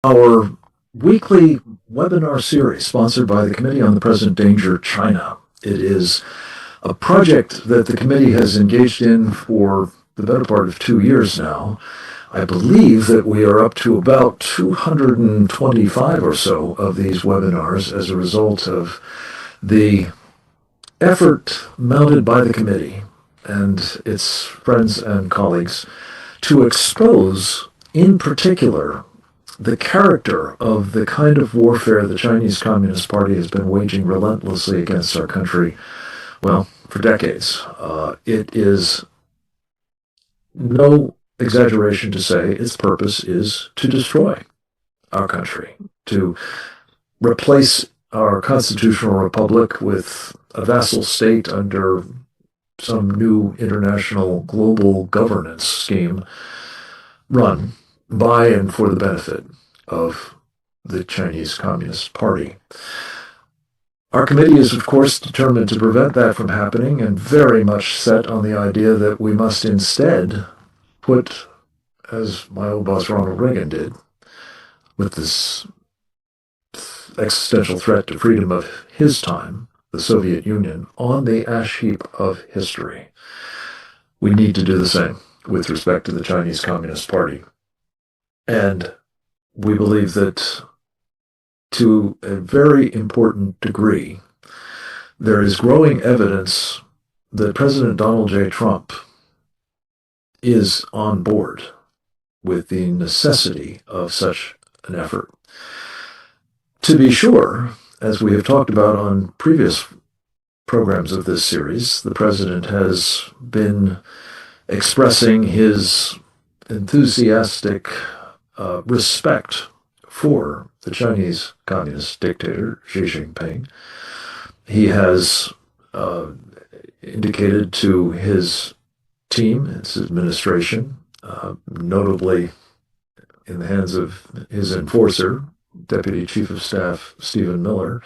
our weekly webinar series sponsored by the Committee on the Present Danger China. It is a project that the committee has engaged in for the better part of 2 years now. I believe that we are up to about 225 or so of these webinars as a result of the effort mounted by the committee and its friends and colleagues to expose, in particular, the character of the kind of warfare the Chinese Communist Party has been waging relentlessly against our country, well, for decades. It is no exaggeration to say its purpose is to destroy our country, to replace our constitutional republic with a vassal state under some new international global governance scheme run by and for the benefit of the Chinese Communist Party. Our committee is, of course, determined to prevent that from happening and very much set on the idea that we must instead put, as my old boss Ronald Reagan did, with this existential threat to freedom of his time, the Soviet Union, on the ash heap of history. We need to do the same with respect to the Chinese Communist Party. And we believe that to a very important degree, there is growing evidence that President Donald J. Trump is on board with the necessity of such an effort. To be sure, as we have talked about on previous programs of this series, the president has been expressing his enthusiastic respect for the Chinese Communist dictator, Xi Jinping. He has indicated to his team, his administration, notably in the hands of his enforcer, Deputy Chief of Staff Stephen Miller,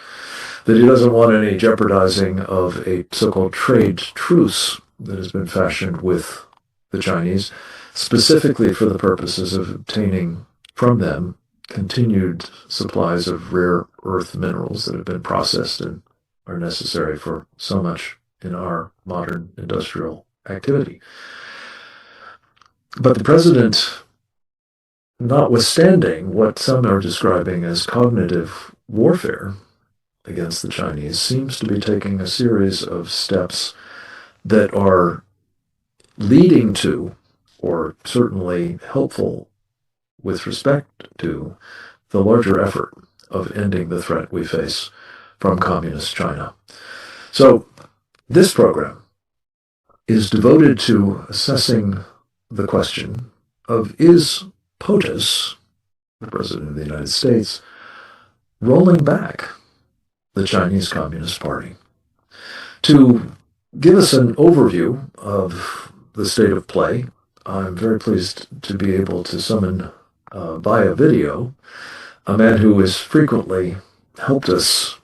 that he doesn't want any jeopardizing of a so-called trade truce that has been fashioned with the Chinese, specifically for the purposes of obtaining from them continued supplies of rare earth minerals that have been processed and are necessary for so much in our modern industrial activity. But the president, notwithstanding what some are describing as cognitive warfare against the Chinese, seems to be taking a series of steps that are leading to, or certainly helpful with respect to, the larger effort of ending the threat we face from communist China. So this program is devoted to assessing the question of, is POTUS, the President of the United States, rolling back the Chinese Communist Party? To give us an overview of the state of play, I'm very pleased to be able to summon via video a man who has frequently helped us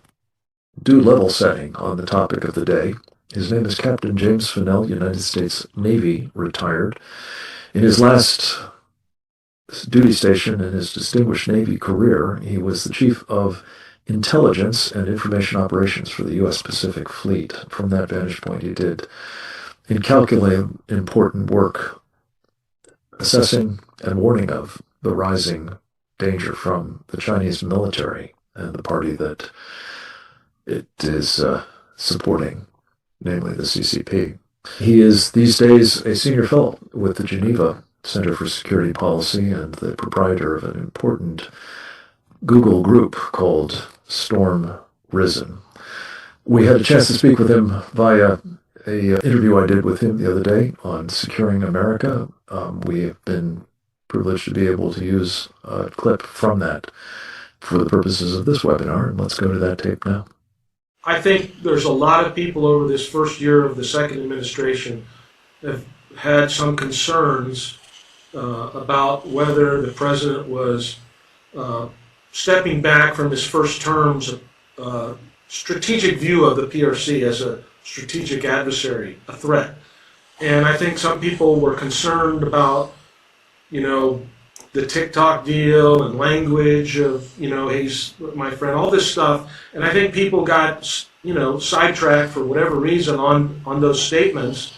do level setting on the topic of the day. His name is Captain James Fennell, United States Navy, retired. In his last duty station in his distinguished Navy career, he was the Chief of Intelligence and Information Operations for the U.S. Pacific Fleet. From that vantage point, he did incalculably important work assessing and warning of the rising danger from the Chinese military and the party that it is supporting, namely the CCP. He is these days a senior fellow with the Geneva Center for Security Policy and the proprietor of an important Google group called Storm Risen. We had a chance to speak with him via an interview I did with him the other day on Securing America. We have been privileged to be able to use a clip from that for the purposes of this webinar, and let's go to that tape now. I think there's a lot of people over this first year of the second administration that have had some concerns about whether the president was stepping back from his first term's strategic view of the PRC as a strategic adversary, a threat. And I think some people were concerned about, the TikTok deal and language of, he's my friend, all this stuff. And I think people got, sidetracked for whatever reason on those statements,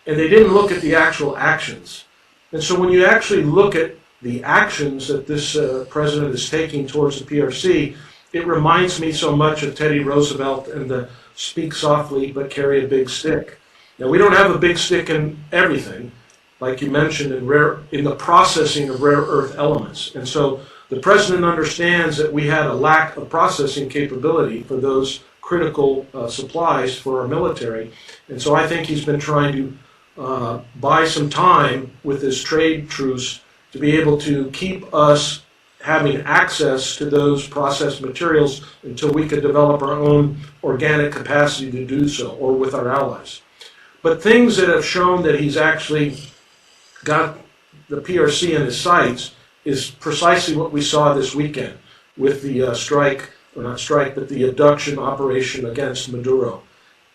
and they didn't look at the actual actions. And so when you actually look at the actions that this president is taking towards the PRC, it reminds me so much of Teddy Roosevelt and the speak softly but carry a big stick. Now, we don't have a big stick in everything, like you mentioned, in the processing of rare earth elements. And so the president understands that we had a lack of processing capability for those critical supplies for our military. And so I think he's been trying to buy some time with this trade truce to be able to keep us having access to those processed materials until we could develop our own organic capacity to do so, or with our allies. But things that have shown that he's actually got the PRC in his sights is precisely what we saw this weekend with the strike, or not strike, but the abduction operation against Maduro.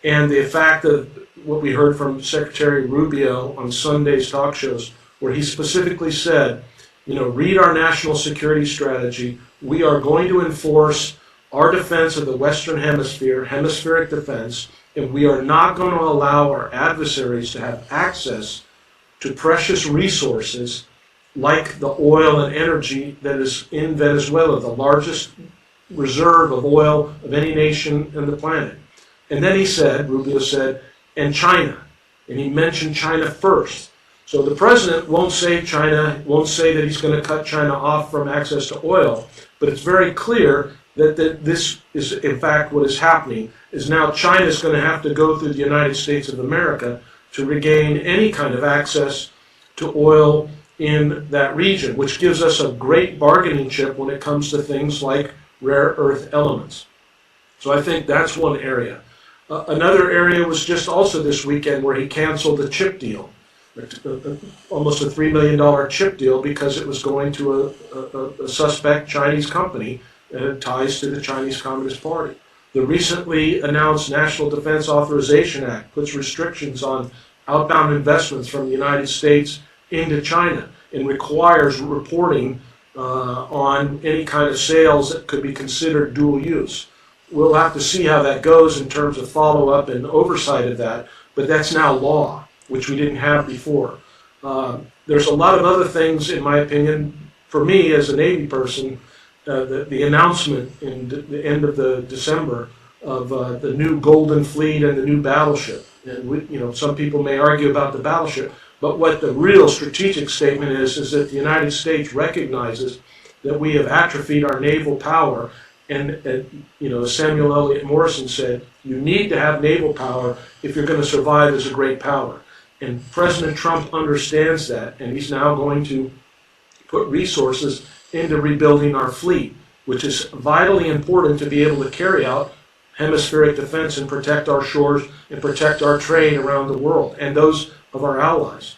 And the fact of what we heard from Secretary Rubio on Sunday's talk shows, where he specifically said, read our national security strategy. We are going to enforce our defense of the Western Hemisphere, hemispheric defense, and we are not going to allow our adversaries to have access to precious resources like the oil and energy that is in Venezuela, the largest reserve of oil of any nation on the planet. And then Rubio said, and China. And he mentioned China first. So the president won't say China, won't say that he's going to cut China off from access to oil, but it's very clear that this is in fact what is happening, is now China is going to have to go through the United States of America to regain any kind of access to oil in that region, which gives us a great bargaining chip when it comes to things like rare earth elements. So I think that's one area. Another area was just also this weekend where he canceled the chip deal. Almost a $3 million chip deal because it was going to a suspect Chinese company that had ties to the Chinese Communist Party. The recently announced National Defense Authorization Act puts restrictions on outbound investments from the United States into China and requires reporting on any kind of sales that could be considered dual use. We'll have to see how that goes in terms of follow-up and oversight of that, but that's now law, which we didn't have before. There's a lot of other things, in my opinion, for me as a Navy person, the announcement in the end of the December of the new Golden Fleet and the new battleship. And some people may argue about the battleship, but what the real strategic statement is that the United States recognizes that we have atrophied our naval power. And as Samuel Eliot Morison said, you need to have naval power if you're going to survive as a great power. And President Trump understands that, and he's now going to put resources into rebuilding our fleet, which is vitally important to be able to carry out hemispheric defense and protect our shores and protect our trade around the world and those of our allies.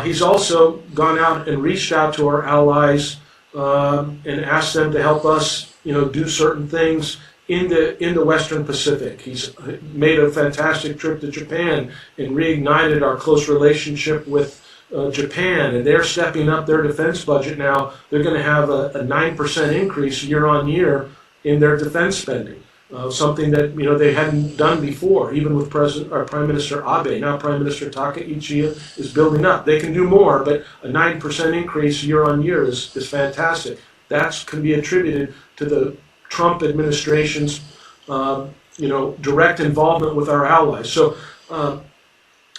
He's also gone out and reached out to our allies and asked them to help us, do certain things in the Western Pacific. He's made a fantastic trip to Japan and reignited our close relationship with Japan, and they're stepping up their defense budget now. They're going to have a 9% increase year on year in their defense spending, something that they hadn't done before, even with Prime Minister Abe. Now Prime Minister Takaichi is building up. They can do more, but a 9% increase year on year is fantastic. That can be attributed to the Trump administration's, direct involvement with our allies. So, and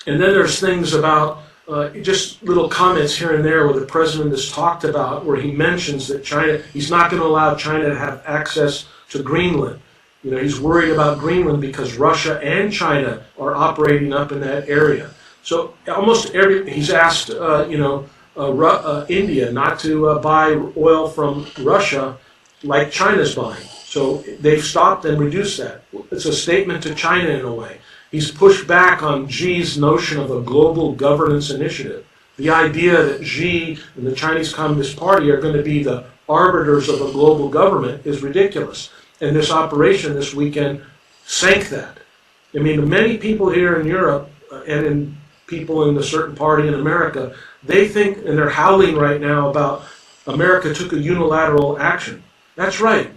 then there's things about just little comments here and there where the president has talked about, where he mentions that he's not going to allow China to have access to Greenland. He's worried about Greenland because Russia and China are operating up in that area. So he's asked, India not to buy oil from Russia like China's buying. So they've stopped and reduced that. It's a statement to China in a way. He's pushed back on Xi's notion of a global governance initiative. The idea that Xi and the Chinese Communist Party are going to be the arbiters of a global government is ridiculous. And this operation this weekend sank that. I mean, many people here in Europe and people in a certain party in America, they think, and they're howling right now about America took a unilateral action. That's right.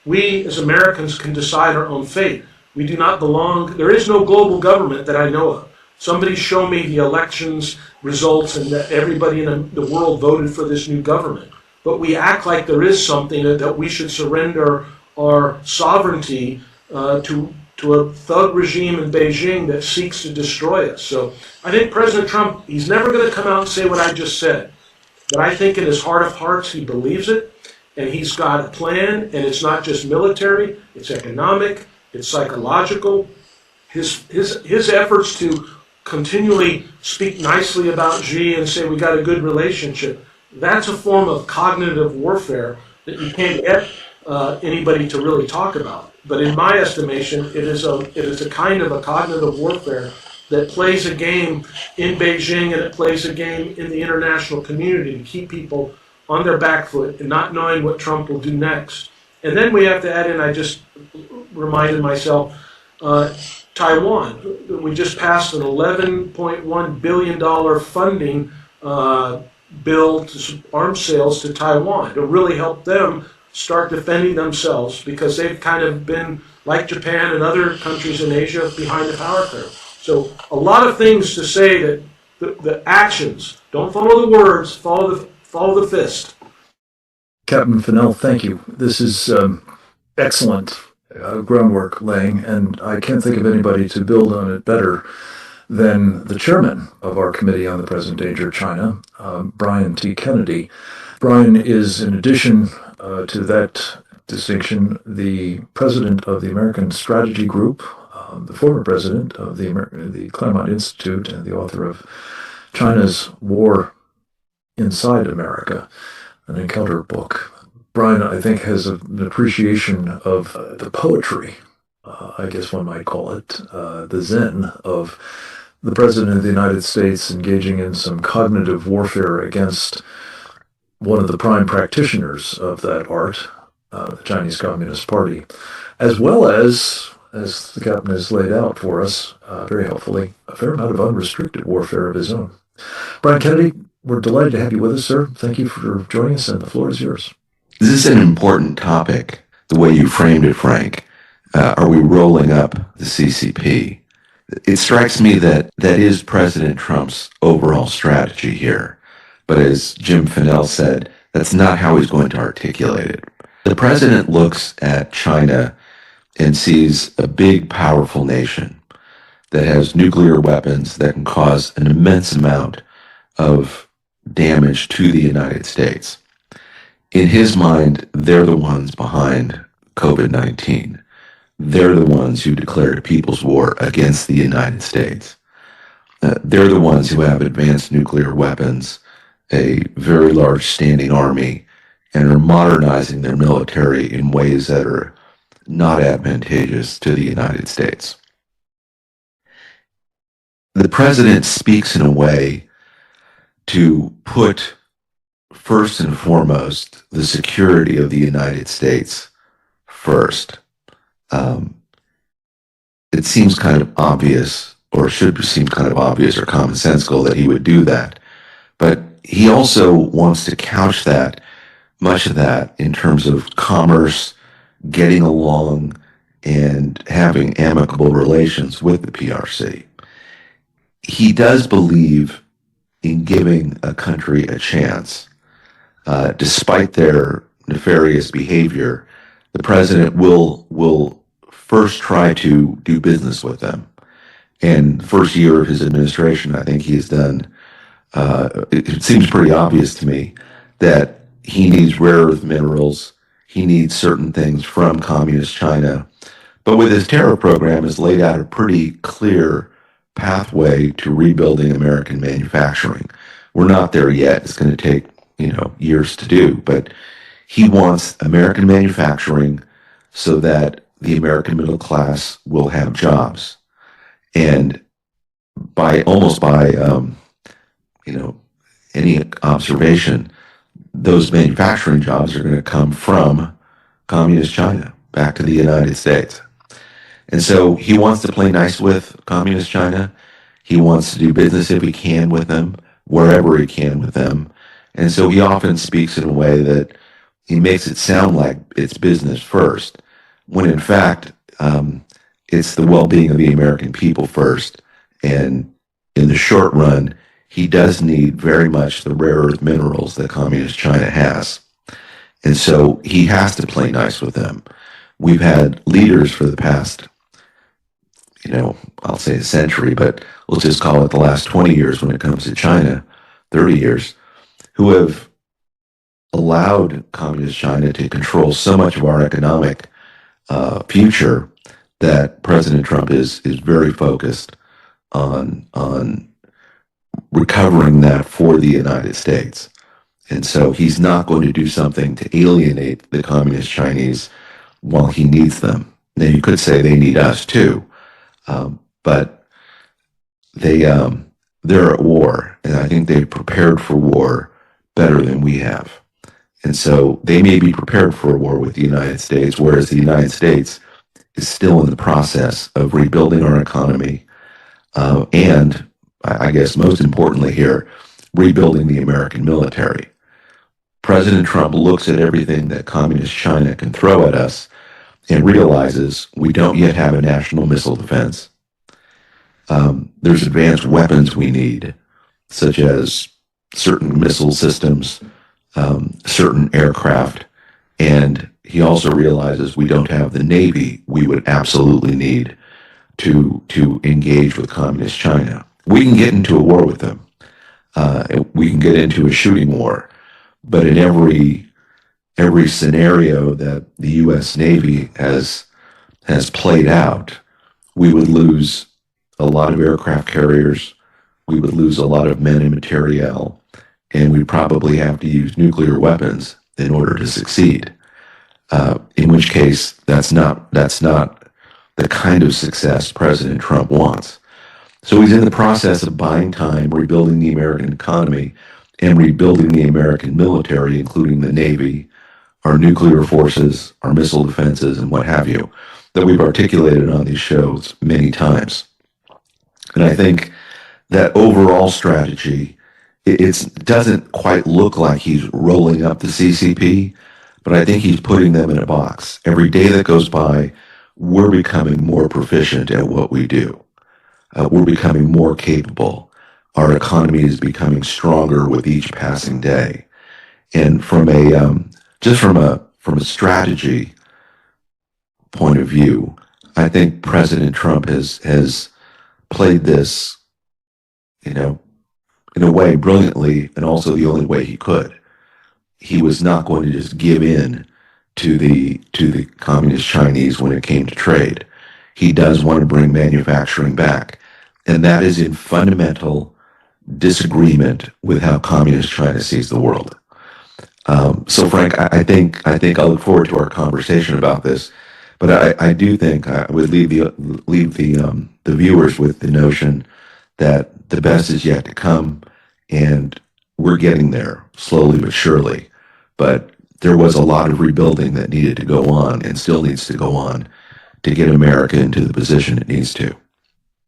We as Americans can decide our own fate. We do not belong, there is no global government that I know of. Somebody show me the elections results and that everybody in the world voted for this new government. But we act like there is something that we should surrender our sovereignty to a thug regime in Beijing that seeks to destroy us. So I think President Trump, he's never going to come out and say what I just said. But I think in his heart of hearts, he believes it. And he's got a plan, and it's not just military, it's economic, it's psychological. His efforts to continually speak nicely about Xi and say we got a good relationship, that's a form of cognitive warfare that you can't get anybody to really talk about. But in my estimation, it is a kind of a cognitive warfare that plays a game in Beijing and it plays a game in the international community to keep people on their back foot and not knowing what Trump will do next. And then we have to add in, I just reminded myself, Taiwan. We just passed an $11.1 billion funding bill to arms sales to Taiwan to really help them start defending themselves because they've kind of been, like Japan and other countries in Asia, behind the power curve. So a lot of things to say that the actions, don't follow the words, follow the fist. Captain Fennell, thank you. This is excellent groundwork laying, and I can't think of anybody to build on it better than the chairman of our Committee on the Present Danger of China, Brian T. Kennedy. Brian is, in addition to that distinction, the president of the American Strategy Group, the former president of the Claremont Institute, and the author of China's War Inside America, an encounter book. Brian, I think, has an appreciation of the poetry, I guess one might call it, the zen of the President of the United States engaging in some cognitive warfare against one of the prime practitioners of that art, the Chinese Communist Party, as well as the captain has laid out for us, very helpfully, a fair amount of unrestricted warfare of his own. Brian Kennedy, we're delighted to have you with us, sir. Thank you for joining us, and the floor is yours. This is an important topic, the way you framed it, Frank. Are we rolling up the CCP? It strikes me that is President Trump's overall strategy here. But as Jim Fennell said, that's not how he's going to articulate it. The president looks at China and sees a big, powerful nation that has nuclear weapons that can cause an immense amount of damage to the United States. In his mind, they're the ones behind COVID-19. They're the ones who declared a people's war against the United States. They're the ones who have advanced nuclear weapons, a very large standing army, and are modernizing their military in ways that are not advantageous to the United States. The president speaks in a way to put first and foremost the security of the United States first. It seems kind of obvious, or should seem kind of obvious or commonsensical that he would do that. But he also wants to couch that, much of that, in terms of commerce, getting along, and having amicable relations with the PRC. He does believe in giving a country a chance. Despite their nefarious behavior, the president will first try to do business with them. And the first year of his administration, I think he has done, it seems pretty obvious to me that he needs rare earth minerals, he needs certain things from communist China, but with his terror program has laid out a pretty clear pathway to rebuilding American manufacturing. We're not there yet. It's going to take, years to do, but he wants American manufacturing so that the American middle class will have jobs. And by any observation, those manufacturing jobs are going to come from communist China back to the United States. And so he wants to play nice with communist China. He wants to do business if he can with them, wherever he can with them. And so he often speaks in a way that he makes it sound like it's business first, when in fact, it's the well-being of the American people first. And in the short run, he does need very much the rare earth minerals that communist China has. And so he has to play nice with them. We've had leaders for the past, I'll say a century, but let's just call it the last 20 years when it comes to China, 30 years, who have allowed communist China to control so much of our economic future that President Trump is very focused on recovering that for the United States. And so he's not going to do something to alienate the communist Chinese while he needs them. Now, you could say they need us too, but they're at war, and I think they've prepared for war better than we have. And so they may be prepared for a war with the United States, whereas the United States is still in the process of rebuilding our economy, and I guess most importantly here, rebuilding the American military. President Trump looks at everything that communist China can throw at us and realizes we don't yet have a national missile defense. There's advanced weapons we need, such as certain missile systems, certain aircraft, and he also realizes we don't have the Navy we would absolutely need to engage with communist China. We can get into a war with them. We can get into a shooting war, but in every scenario that the U.S. Navy has played out, we would lose a lot of aircraft carriers, we would lose a lot of men and materiel, and we'd probably have to use nuclear weapons in order to succeed. In which case, that's not the kind of success President Trump wants. So he's in the process of buying time, rebuilding the American economy, and rebuilding the American military, including the Navy, our nuclear forces, our missile defenses, and what have you, that we've articulated on these shows many times. And I think that overall strategy, it doesn't quite look like he's rolling up the CCP, but I think he's putting them in a box. Every day that goes by, we're becoming more proficient at what we do. We're becoming more capable. Our economy is becoming stronger with each passing day. And from a strategy point of view, I think President Trump has played this, in a way brilliantly, and also the only way he could. He was not going to just give in to the communist Chinese when it came to trade. He does want to bring manufacturing back, and that is in fundamental disagreement with how communist China sees the world. So, Frank, I think I look forward to our conversation about this, but I do think I would leave the viewers with the notion that the best is yet to come, and we're getting there slowly but surely. But there was a lot of rebuilding that needed to go on and still needs to go on to get America into the position it needs to.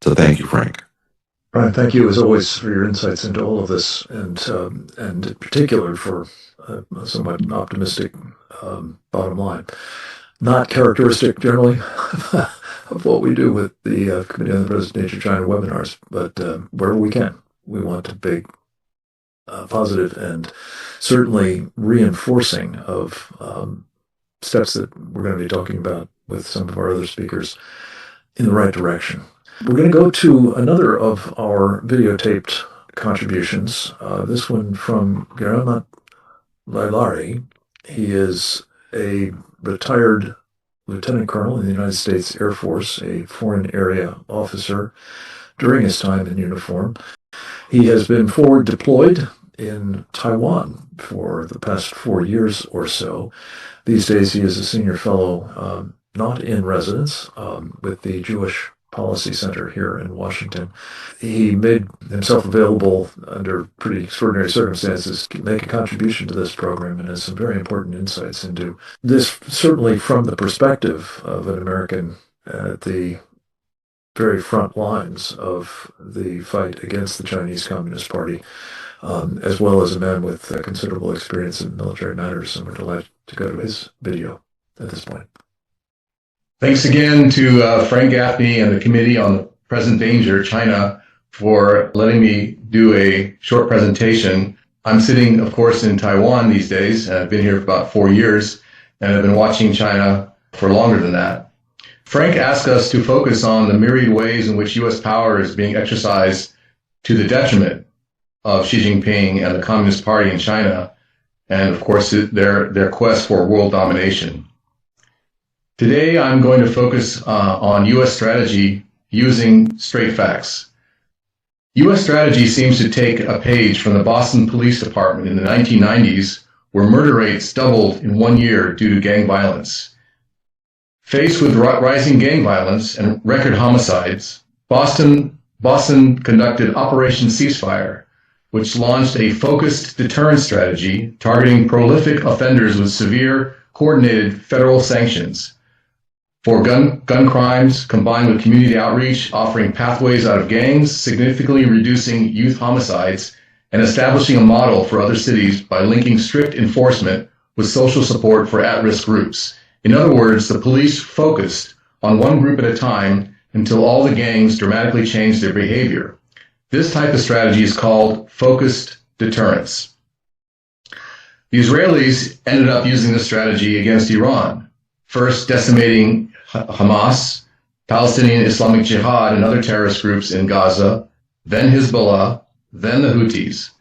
So thank you, Frank. Brian, thank you as always for your insights into all of this, and in particular for a somewhat optimistic bottom line. Not characteristic generally of what we do with the Committee on the President of China webinars, but wherever we can, we want to be positive and certainly reinforcing of steps that we're going to be talking about with some of our other speakers in the right direction. We're going to go to another of our videotaped contributions, this one from Guillermo Lailari. He is a retired lieutenant colonel in the United States Air Force, a foreign area officer during his time in uniform. He has been forward deployed in Taiwan for the past 4 years or so. These days he is a senior fellow, not in residence, with the Jewish Policy Center here in Washington. He made himself available under pretty extraordinary circumstances to make a contribution to this program and has some very important insights into this, certainly from the perspective of an American at the very front lines of the fight against the Chinese Communist Party, as well as a man with considerable experience in military matters. And we're delighted to go to his video at this point. Thanks again to Frank Gaffney and the Committee on the Present Danger, China, for letting me do a short presentation. I'm sitting, of course, in Taiwan these days. I've been here for about 4 years, and I've been watching China for longer than that. Frank asked us to focus on the myriad ways in which U.S. power is being exercised to the detriment of Xi Jinping and the Communist Party in China, and of course their quest for world domination. Today I'm going to focus on U.S. strategy using straight facts. U.S. strategy seems to take a page from the Boston Police Department in the 1990s, where murder rates doubled in 1 year due to gang violence. Faced with rising gang violence and record homicides, Boston conducted Operation Ceasefire, which launched a focused deterrence strategy targeting prolific offenders with severe, coordinated federal sanctions for gun crimes, combined with community outreach, offering pathways out of gangs, significantly reducing youth homicides, and establishing a model for other cities by linking strict enforcement with social support for at-risk groups. In other words, the police focused on one group at a time until all the gangs dramatically changed their behavior. This type of strategy is called focused deterrence. The Israelis ended up using this strategy against Iran, first decimating Hamas, Palestinian Islamic Jihad, and other terrorist groups in Gaza, then Hezbollah, then the Houthis.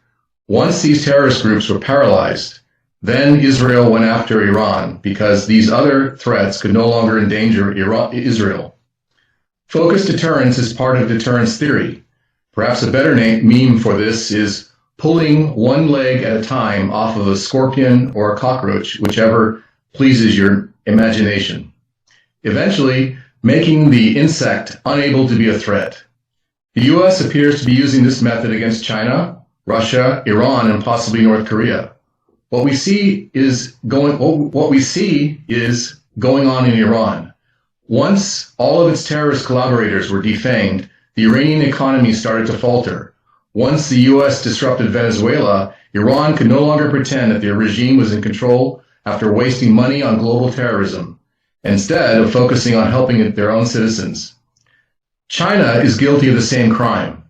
Once these terrorist groups were paralyzed, then Israel went after Iran because these other threats could no longer endanger Israel. Focused deterrence is part of deterrence theory. Perhaps a better meme for this is pulling one leg at a time off of a scorpion or a cockroach, whichever pleases your imagination, eventually making the insect unable to be a threat. The U.S. appears to be using this method against China, Russia, Iran, and possibly North Korea. What we see is going on in Iran. Once all of its terrorist collaborators were defanged, the Iranian economy started to falter. Once the U.S. disrupted Venezuela, Iran could no longer pretend that their regime was in control after wasting money on global terrorism, instead of focusing on helping their own citizens. China is guilty of the same crime.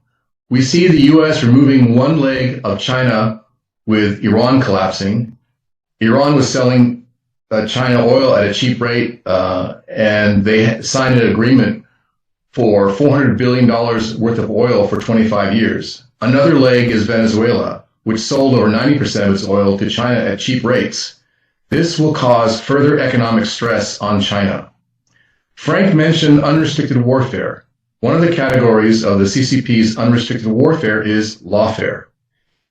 We see the U.S. removing one leg of China with Iran collapsing. Iran was selling China oil at a cheap rate, and they signed an agreement for $400 billion worth of oil for 25 years. Another leg is Venezuela, which sold over 90% of its oil to China at cheap rates. This will cause further economic stress on China. Frank mentioned unrestricted warfare. One of the categories of the CCP's unrestricted warfare is lawfare.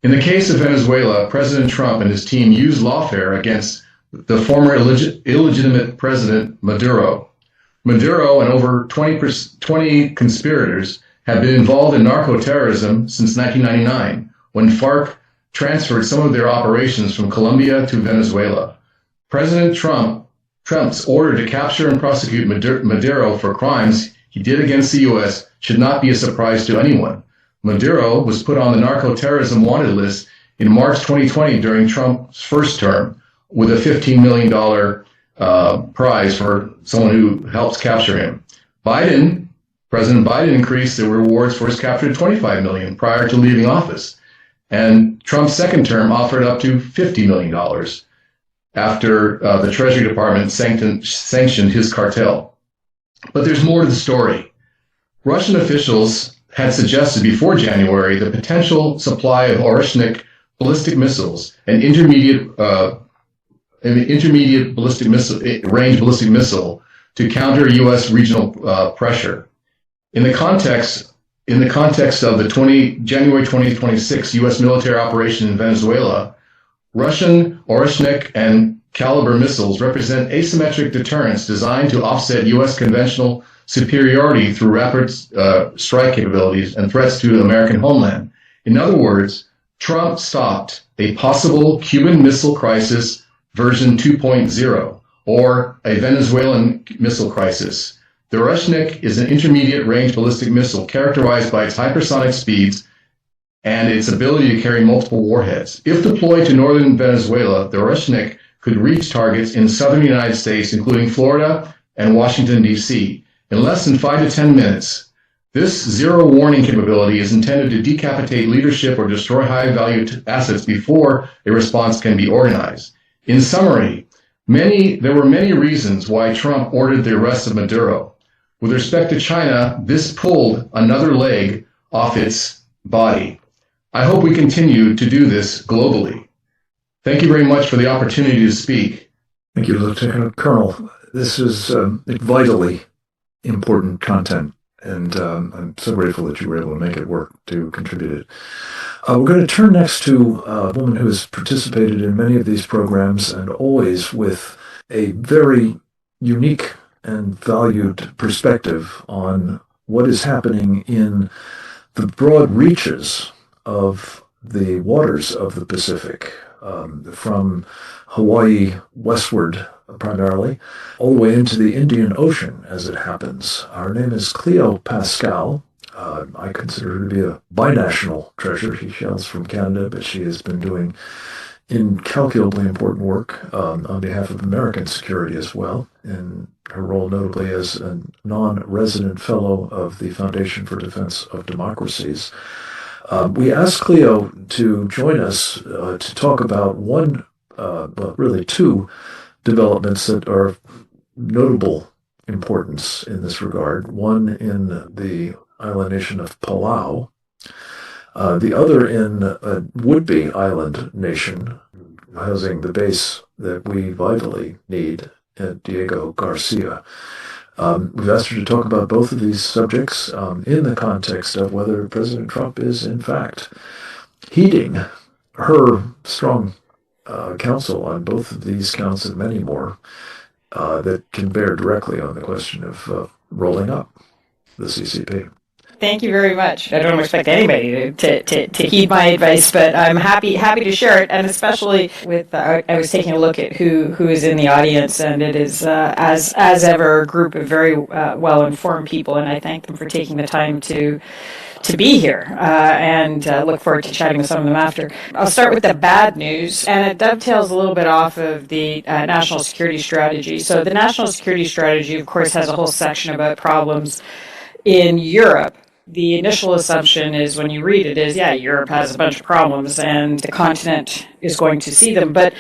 In the case of Venezuela, President Trump and his team used lawfare against the former illegitimate President Maduro. Maduro and over 20 conspirators have been involved in narco-terrorism since 1999, when FARC transferred some of their operations from Colombia to Venezuela. President Trump's order to capture and prosecute Maduro for crimes he did against the U.S. should not be a surprise to anyone. Maduro was put on the narco-terrorism wanted list in March 2020 during Trump's first term, with a $15 million prize for someone who helps capture him. President Biden increased the rewards for his capture to $25 million prior to leaving office. And Trump's second term offered up to $50 million after the Treasury Department sanctioned his cartel. But there's more to the story. Russian officials had suggested before January the potential supply of Oreshnik ballistic missiles, an intermediate ballistic missile, range ballistic missile, to counter U.S. regional pressure. In the context of the January 2026 U.S. military operation in Venezuela, Russian Oreshnik and Caliber missiles represent asymmetric deterrence designed to offset U.S. conventional superiority through rapid strike capabilities and threats to the American homeland. In other words, Trump stopped a possible Cuban Missile Crisis version 2.0, or a Venezuelan missile crisis. The Oreshnik is an intermediate-range ballistic missile characterized by its hypersonic speeds and its ability to carry multiple warheads. If deployed to northern Venezuela, the Oreshnik could reach targets in southern United States, including Florida and Washington, D.C., in less than 5 to 10 minutes. This zero-warning capability is intended to decapitate leadership or destroy high-value assets before a response can be organized. In summary, there were many reasons why Trump ordered the arrest of Maduro. With respect to China, this pulled another leg off its body. I hope we continue to do this globally. Thank you very much for the opportunity to speak. Thank you, Lieutenant Colonel. This is vitally important content, and I'm so grateful that you were able to make it work to contribute it. We're going to turn next to a woman who has participated in many of these programs and always with a very unique and valued perspective on what is happening in the broad reaches of the waters of the Pacific, from Hawaii westward primarily, all the way into the Indian Ocean as it happens. Her name is Cleo Pascal. I consider her to be a binational treasure. She hails from Canada, but she has been doing incalculably important work on behalf of American security as well, in her role notably as a non-resident fellow of the Foundation for Defense of Democracies. We asked Cleo to join us to talk about really two developments that are of notable importance in this regard. One in the island nation of Palau, the other in a would-be island nation housing the base that we vitally need at Diego Garcia. We've asked her to talk about both of these subjects in the context of whether President Trump is, in fact, heeding her strong counsel on both of these counts and many more that can bear directly on the question of rolling up the CCP. Thank you very much. I don't expect anybody to heed my advice, but I'm happy to share it, and especially with I was taking a look at who is in the audience, and it is as ever a group of very well-informed people, and I thank them for taking the time to be here, and look forward to chatting with some of them after. I'll start with the bad news, and it dovetails a little bit off of the national security strategy. So the national security strategy, of course, has a whole section about problems in Europe. The initial assumption is, when you read it, is, Europe has a bunch of problems and the continent is going to see them. But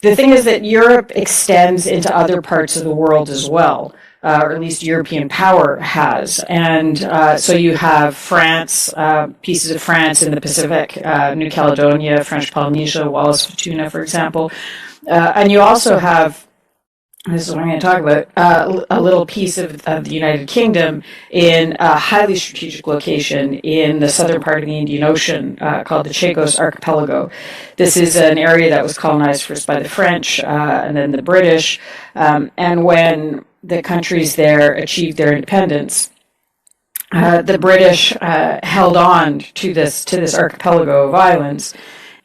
the thing is that Europe extends into other parts of the world as well, or at least European power has. And so you have France, pieces of France in the Pacific, New Caledonia, French Polynesia, Wallis Futuna, for example. And you also have, this is what I'm going to talk about, a little piece of the United Kingdom in a highly strategic location in the southern part of the Indian Ocean called the Chagos Archipelago. This is an area that was colonized first by the French and then the British. And when the countries there achieved their independence, the British held on to this archipelago of islands.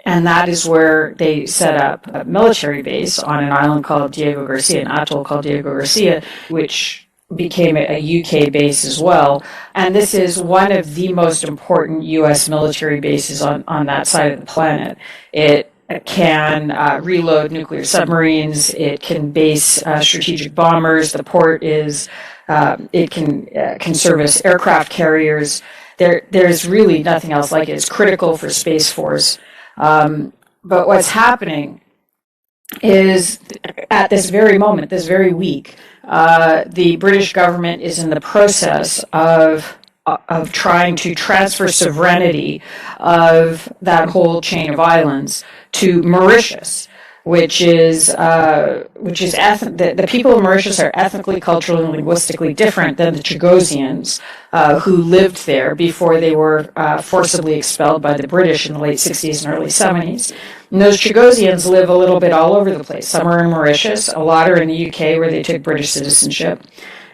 And that is where they set up a military base on an island called Diego Garcia, an atoll called Diego Garcia, which became a UK base as well. And this is one of the most important US military bases on that side of the planet. It can reload nuclear submarines. It can base strategic bombers. The port is, it can service aircraft carriers. There's really nothing else like it. It's critical for Space Force. But what's happening is, at this very moment, this very week, the British government is in the process of trying to transfer sovereignty of that whole chain of islands to Mauritius, which is the people of Mauritius are ethnically, culturally, and linguistically different than the Chagosians who lived there before they were forcibly expelled by the British in the late 60s and early 70s. And those Chagosians live a little bit all over the place. Some are in Mauritius, a lot are in the UK where they took British citizenship.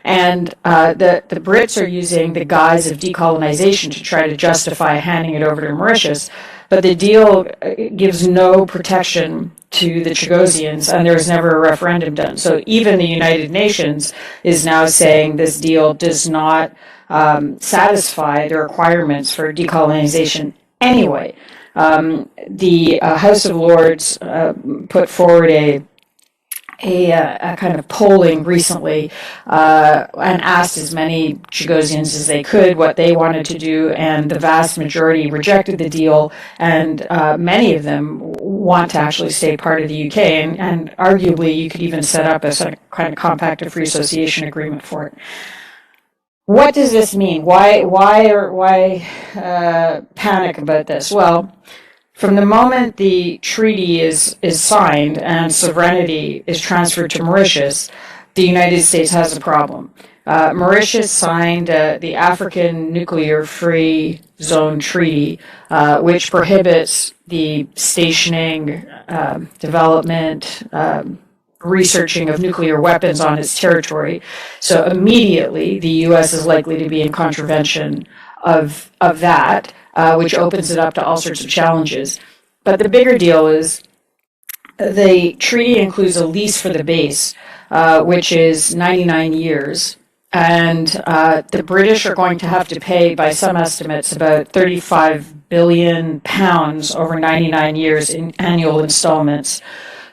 And the Brits are using the guise of decolonization to try to justify handing it over to Mauritius, but the deal gives no protection to the Chagosians, and there was never a referendum done. So even the United Nations is now saying this deal does not satisfy the requirements for decolonization anyway. The House of Lords put forward a kind of polling recently and asked as many Chagosians as they could what they wanted to do, and the vast majority rejected the deal, and many of them want to actually stay part of the UK, and arguably you could even set up a kind of compact of free association agreement for it. What does this mean? Why panic about this? Well, from the moment the treaty is signed and sovereignty is transferred to Mauritius, the United States has a problem. Mauritius signed the African Nuclear Free Zone Treaty, which prohibits the stationing, development, researching of nuclear weapons on its territory. So immediately, the U.S. is likely to be in contravention of that, which opens it up to all sorts of challenges. But the bigger deal is the treaty includes a lease for the base, which is 99 years. And the British are going to have to pay, by some estimates, about £35 billion over 99 years in annual installments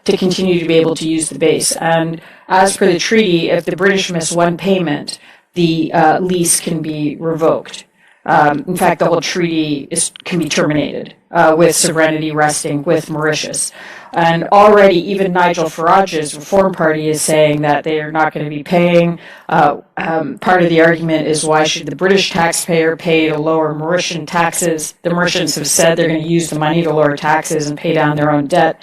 to continue to be able to use the base. And as per the treaty, if the British miss one payment, the lease can be revoked. In fact, the whole treaty can be terminated with sovereignty resting with Mauritius. And already even Nigel Farage's Reform Party is saying that they are not going to be paying. Part of the argument is, why should the British taxpayer pay to lower Mauritian taxes? The Mauritians have said they're going to use the money to lower taxes and pay down their own debt.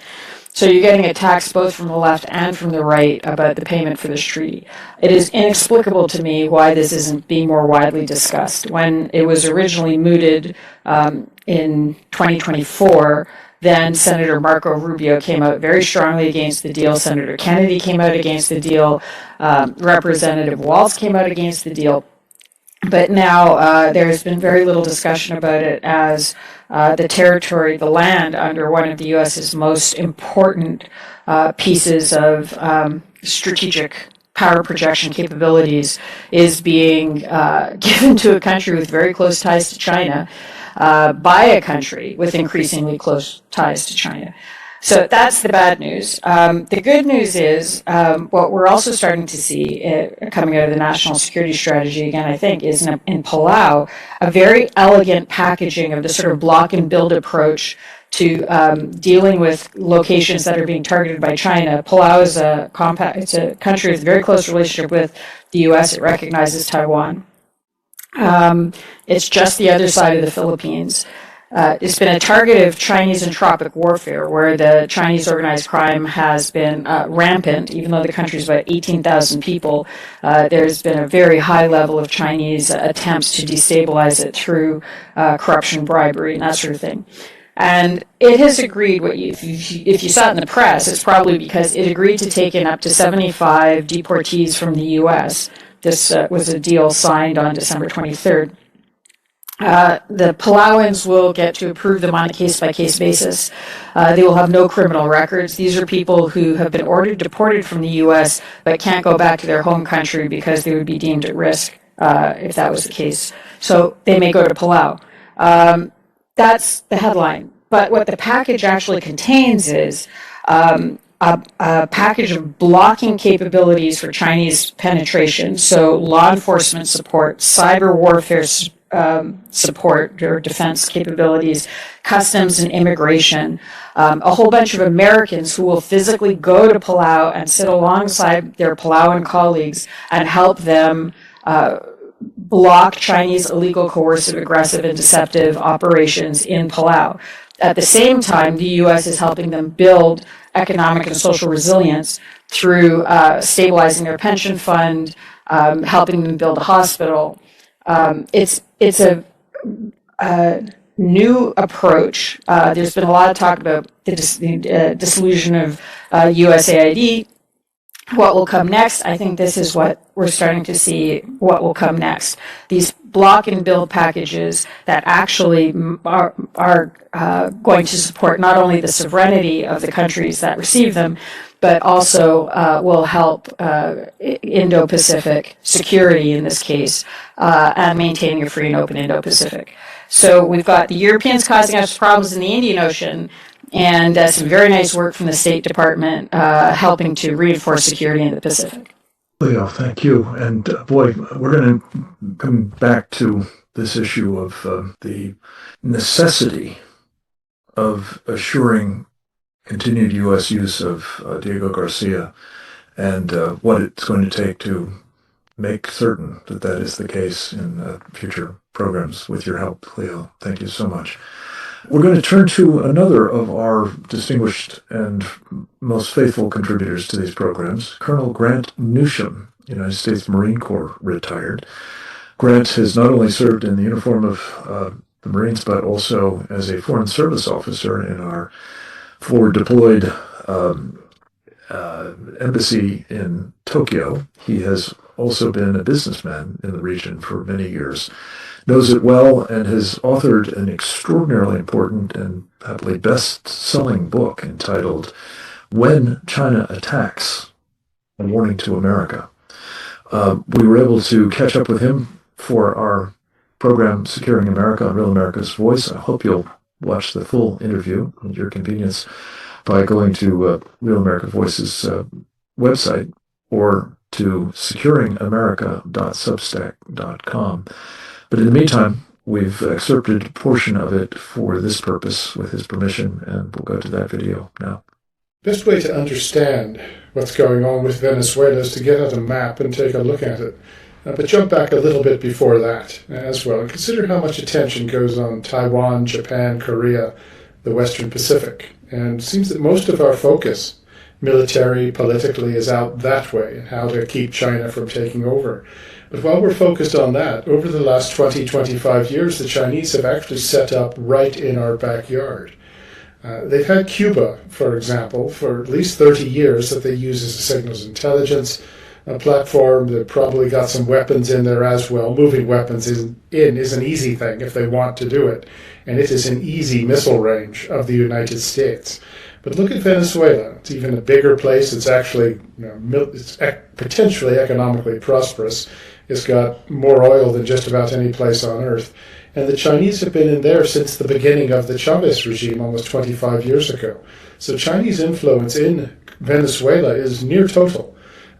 So you're getting attacks both from the left and from the right about the payment for this treaty. It is inexplicable to me why this isn't being more widely discussed. When it was originally mooted in 2024, then Senator Marco Rubio came out very strongly against the deal. Senator Kennedy came out against the deal. Representative Walz came out against the deal. But now there's been very little discussion about it as the territory, the land under one of the U.S.'s most important pieces of strategic power projection capabilities is being given to a country with very close ties to China by a country with increasingly close ties to China. So that's the bad news. The good news is what we're also starting to see coming out of the national security strategy, again, I think, is in Palau, a very elegant packaging of the sort of block and build approach to dealing with locations that are being targeted by China. Palau is it's a country with a very close relationship with the U.S. It recognizes Taiwan. It's just the other side of the Philippines. It's been a target of Chinese entropic warfare, where the Chinese organized crime has been rampant. Even though the country is about 18,000 people, there's been a very high level of Chinese attempts to destabilize it through corruption, bribery, and that sort of thing. And it has agreed, if you saw it in the press, it's probably because it agreed to take in up to 75 deportees from the U.S. This was a deal signed on December 23rd. The Palauans will get to approve them on a case-by-case basis. They will have no criminal records. These are people who have been deported from the U.S. but can't go back to their home country because they would be deemed at risk if that was the case. So they may go to Palau. That's the headline. But what the package actually contains is a package of blocking capabilities for Chinese penetration, so law enforcement support, cyber warfare support or defense capabilities, customs and immigration, a whole bunch of Americans who will physically go to Palau and sit alongside their Palauan colleagues and help them block Chinese illegal, coercive, aggressive, and deceptive operations in Palau. At the same time, the U.S. is helping them build economic and social resilience through stabilizing their pension fund, helping them build a hospital. It's a new approach. There's been a lot of talk about the dissolution of USAID. What will come next? I think this is what we're starting to see, what will come next. These block and build packages that actually are going to support not only the sovereignty of the countries that receive them, but also will help Indo-Pacific security in this case, and maintaining a free and open Indo-Pacific. So we've got the Europeans causing us problems in the Indian Ocean, and some very nice work from the State Department helping to reinforce security in the Pacific. Leo, thank you. And boy, we're going to come back to this issue of the necessity of assuring continued U.S. use of Diego Garcia and what it's going to take to make certain that that is the case in future programs with your help, Leo. Thank you so much. We're going to turn to another of our distinguished and most faithful contributors to these programs, Colonel Grant Newsham, United States Marine Corps retired. Grant has not only served in the uniform of the Marines, but also as a Foreign Service officer in our forward deployed embassy in Tokyo. He has also been a businessman in the region for many years, knows it well, and has authored an extraordinarily important and happily best-selling book entitled When China Attacks, A Warning to America. We were able to catch up with him for our program Securing America on Real America's Voice. I hope you'll watch the full interview at your convenience by going to Real America Voice's website or to securingamerica.substack.com. But in the meantime, we've excerpted a portion of it for this purpose with his permission, and we'll go to that video now. Best way to understand what's going on with Venezuela is to get out a map and take a look at it. But jump back a little bit before that as well. And consider how much attention goes on Taiwan, Japan, Korea, the Western Pacific. And it seems that most of our focus, military, politically, is out that way, and how to keep China from taking over. But while we're focused on that, over the last 20, 25 years, the Chinese have actually set up right in our backyard. They've had Cuba, for example, for at least 30 years that they use as a signals intelligence platform. They've probably got some weapons in there as well. Moving weapons is an easy thing if they want to do it. And it is an easy missile range of the United States. But look at Venezuela. It's even a bigger place. It's actually it's potentially economically prosperous. It's got more oil than just about any place on earth. And the Chinese have been in there since the beginning of the Chavez regime almost 25 years ago. So Chinese influence in Venezuela is near total.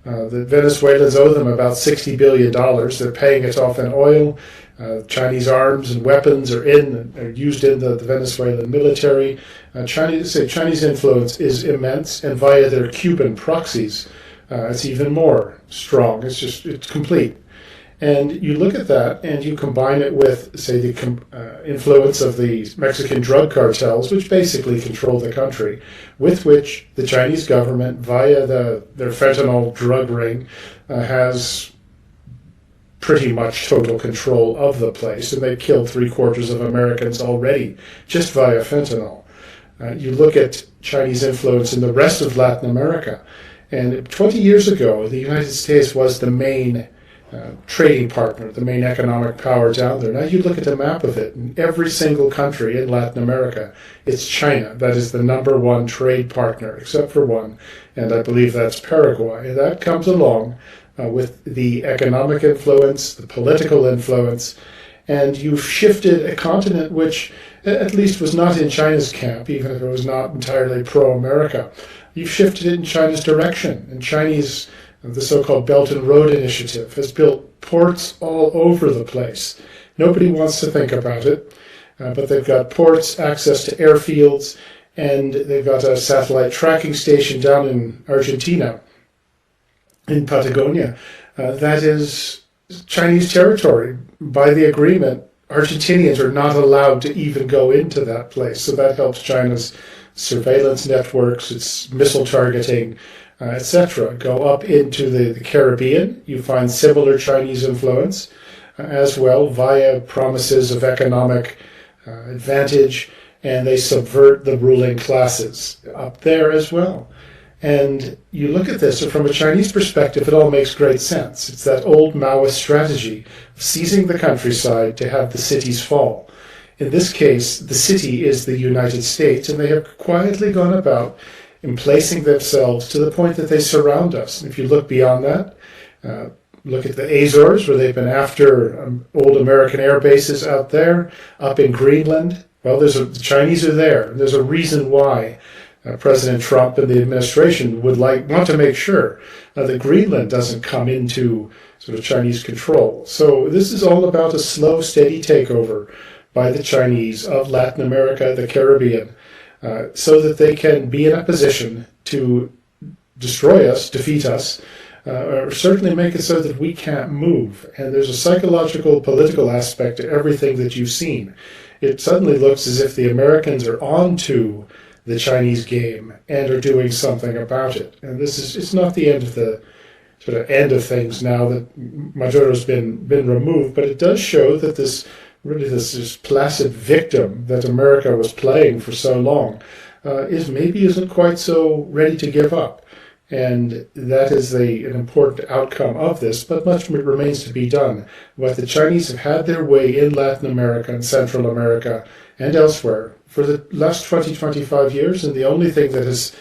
The Venezuelans owe them about $60 billion. They're paying it off in oil. Chinese arms and weapons are used in the Venezuelan military. Chinese influence is immense, and via their Cuban proxies, it's even more strong. It's complete. And you look at that and you combine it with, say, the influence of the Mexican drug cartels, which basically control the country, with which the Chinese government, via their fentanyl drug ring, has pretty much total control of the place. And they've killed 3/4 of Americans already just via fentanyl. You look at Chinese influence in the rest of Latin America. And 20 years ago, the United States was the main trading partner, the main economic power down there. Now you look at the map of it, in every single country in Latin America, it's China that is the #1 trade partner, except for one, and I believe that's Paraguay. And that comes along with the economic influence, the political influence, and you've shifted a continent which at least was not in China's camp, even if it was not entirely pro-America. You've shifted it in China's direction, and the so-called Belt and Road Initiative has built ports all over the place. Nobody wants to think about it, but they've got ports, access to airfields, and they've got a satellite tracking station down in Argentina, in Patagonia. That is Chinese territory. By the agreement, Argentinians are not allowed to even go into that place. So that helps China's surveillance networks, its missile targeting, etc. Go up into the Caribbean. You find similar Chinese influence as well via promises of economic advantage, and they subvert the ruling classes up there as well. And you look at this, and from a Chinese perspective, it all makes great sense. It's that old Maoist strategy of seizing the countryside to have the cities fall. In this case, the city is the United States, and they have quietly gone about emplacing themselves to the point that they surround us. And if you look beyond that, look at the Azores, where they've been after old American air bases out there, up in Greenland. Well, the Chinese are there. There's a reason why President Trump and the administration would want to make sure that Greenland doesn't come into sort of Chinese control. So this is all about a slow, steady takeover by the Chinese of Latin America, the Caribbean, so that they can be in a position to destroy us, defeat us, or certainly make it so that we can't move. And there's a psychological, political aspect to everything that you've seen. It suddenly looks as if the Americans are onto the Chinese game and are doing something about it. And it's not the end of the sort of end of things now that Maduro's been removed, but it does show that this placid victim that America was playing for so long isn't quite so ready to give up. And that is an important outcome of this, but much remains to be done. But the Chinese have had their way in Latin America and Central America and elsewhere for the last 20-25 years, and the only thing that has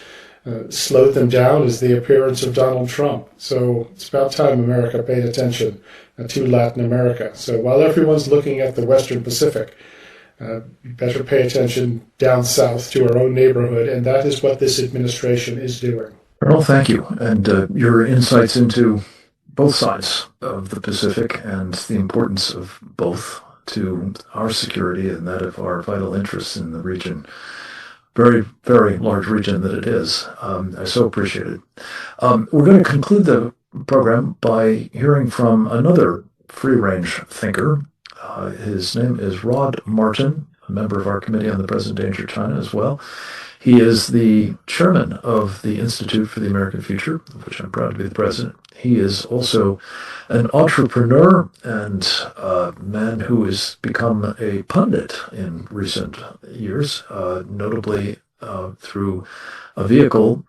slowed them down is the appearance of Donald Trump. So it's about time America paid attention to Latin America. So while everyone's looking at the Western Pacific, you better pay attention down south to our own neighborhood, and that is what this administration is doing. Earl, thank you. And your insights into both sides of the Pacific and the importance of both to our security and that of our vital interests in the region, very, very large region that it is. I so appreciate it. We're going to conclude the program by hearing from another free-range thinker. His name is Rod Martin, a member of our Committee on the Present Danger China as well. He is the chairman of the Institute for the American Future, of which I'm proud to be the president. He is also an entrepreneur and a man who has become a pundit in recent years, notably through a vehicle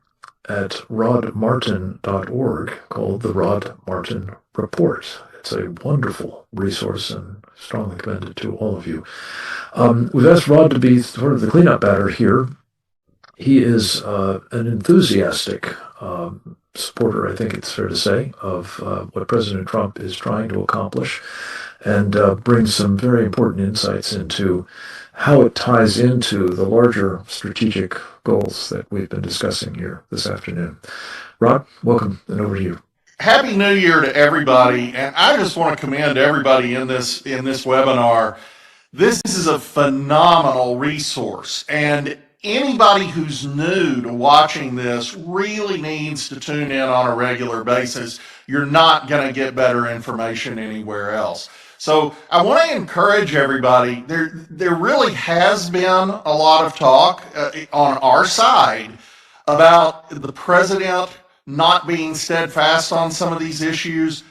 at rodmartin.org called the Rod Martin Report. It's a wonderful resource and strongly commended to all of you. We've asked Rod to be sort of the cleanup batter here. He is an enthusiastic supporter, I think it's fair to say, of what President Trump is trying to accomplish, and brings some very important insights into how it ties into the larger strategic goals that we've been discussing here this afternoon. Rod, welcome, and over to you. Happy New Year to everybody, and I just want to commend everybody in this webinar. This is a phenomenal resource, and anybody who's new to watching this really needs to tune in on a regular basis. You're not going to get better information anywhere else. So I want to encourage everybody. There really has been a lot of talk on our side about the president not being steadfast on some of these issues.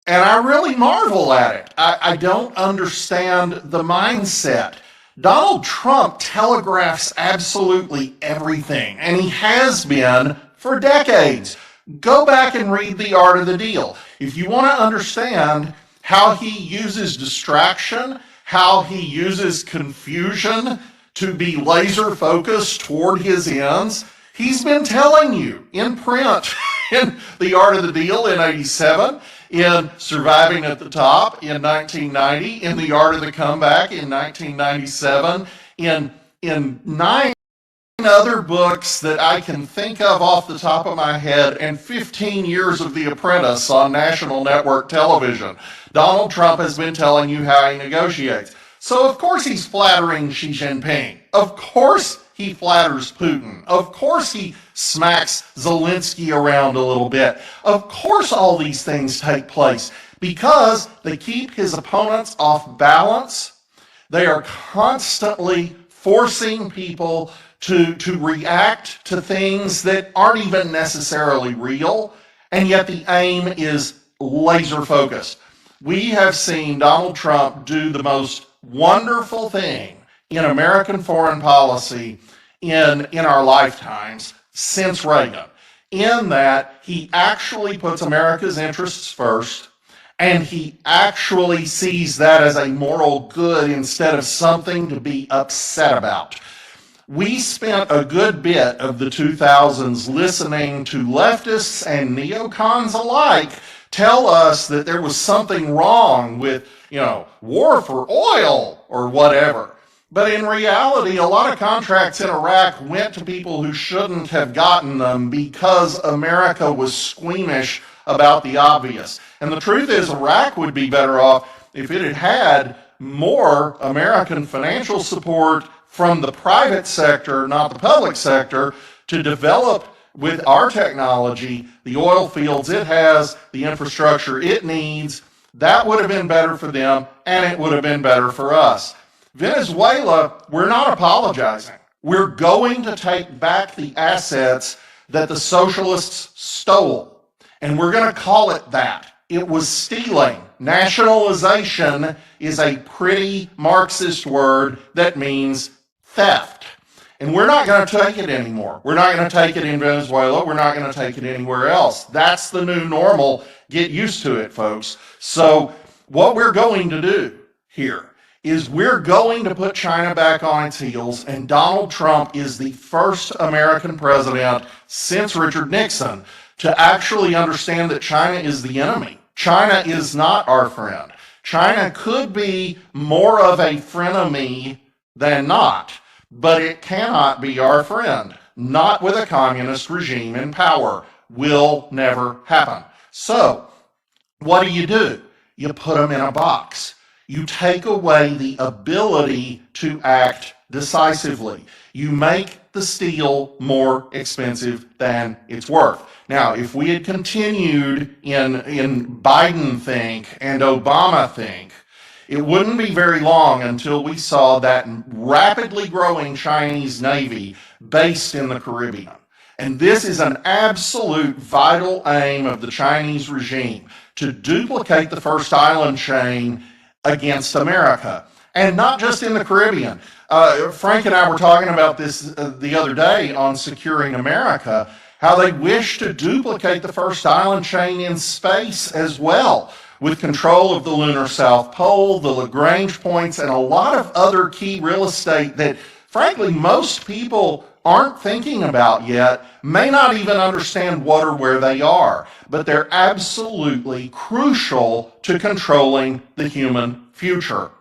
And I really marvel at it. I don't understand the mindset. Donald Trump telegraphs absolutely everything, and he has been for decades. Go back and read The Art of the Deal. If you want to understand how he uses distraction, how he uses confusion to be laser focused toward his ends, he's been telling you in print, in The Art of the Deal in '87, in Surviving at the Top in 1990, in The Art of the Comeback in 1997, in 9 other books that I can think of off the top of my head, and 15 years of The Apprentice on national network television. Donald Trump has been telling you how he negotiates. So of course he's flattering Xi Jinping. Of course he flatters Putin. Of course he smacks Zelensky around a little bit. Of course all these things take place because they keep his opponents off balance. They are constantly forcing people to react to things that aren't even necessarily real, and yet the aim is laser focused. We have seen Donald Trump do the most wonderful thing in American foreign policy in our lifetimes since Reagan. in that he actually puts America's interests first, and he actually sees that as a moral good instead of something to be upset about. We spent a good bit of the 2000s listening to leftists and neocons alike tell us that there was something wrong with, war for oil or whatever. But in reality, a lot of contracts in Iraq went to people who shouldn't have gotten them because America was squeamish about the obvious. And the truth is, Iraq would be better off if it had had more American financial support from the private sector, not the public sector, to develop with our technology the oil fields it has, the infrastructure it needs. That would have been better for them, and it would have been better for us. Venezuela, we're not apologizing. We're going to take back the assets that the socialists stole, and we're going to call it that. It was stealing. Nationalization is a pretty Marxist word that means theft. And we're not going to take it anymore. We're not going to take it in Venezuela. We're not going to take it anywhere else. That's the new normal. Get used to it, folks. So what we're going to do here is we're going to put China back on its heels, and Donald Trump is the first American president since Richard Nixon to actually understand that China is the enemy. China is not our friend. China could be more of a frenemy than not, but it cannot be our friend. Not with a communist regime in power. Will never happen. So, what do? You put them in a box. You take away the ability to act decisively. You make the steel more expensive than it's worth. Now, if we had continued in Biden think and Obama think, it wouldn't be very long until we saw that rapidly growing Chinese Navy based in the Caribbean. And this is an absolute vital aim of the Chinese regime, to duplicate the first island chain against America. And not just in the Caribbean. Frank and I were talking about this the other day on Securing America, how they wish to duplicate the first island chain in space as well, with control of the lunar South Pole, the Lagrange points, and a lot of other key real estate that, frankly, most people aren't thinking about yet, may not even understand what or where they are, but they're absolutely crucial to controlling the human future.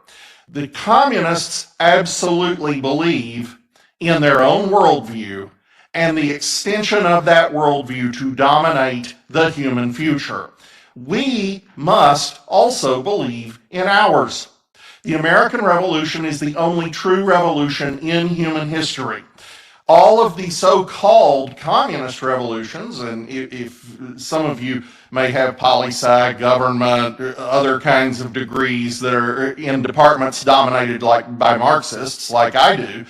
The communists absolutely believe in their own worldview and the extension of that worldview to dominate the human future. We must also believe in ours. The American Revolution is the only true revolution in human history. All of the so-called communist revolutions, and if some of you may have poli-sci, government, other kinds of degrees that are in departments dominated by Marxists, like I do,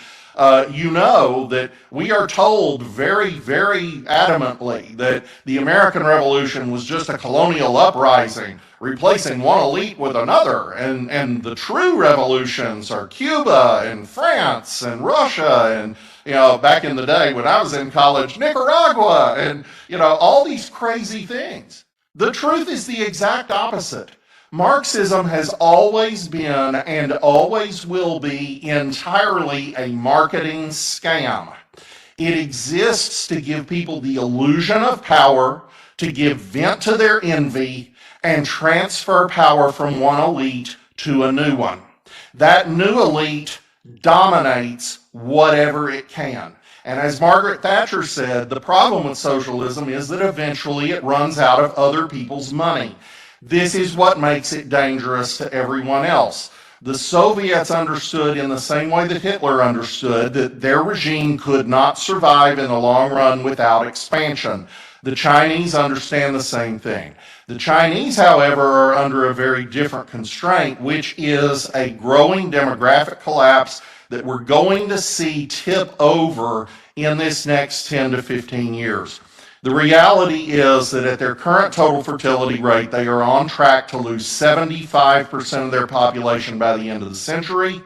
you know that we are told very, very adamantly that the American Revolution was just a colonial uprising, replacing one elite with another, and the true revolutions are Cuba and France and Russia and, back in the day when I was in college, Nicaragua, and, all these crazy things. The truth is the exact opposite. Marxism has always been and always will be entirely a marketing scam. It exists to give people the illusion of power, to give vent to their envy, and transfer power from one elite to a new one. That new elite dominates whatever it can. And as Margaret Thatcher said, the problem with socialism is that eventually it runs out of other people's money. This is what makes it dangerous to everyone else. The Soviets understood in the same way that Hitler understood that their regime could not survive in the long run without expansion. The Chinese understand the same thing. The Chinese, however, are under a very different constraint, which is a growing demographic collapse that we're going to see tip over in this next 10 to 15 years. The reality is that at their current total fertility rate, they are on track to lose 75% of their population by the end of the century,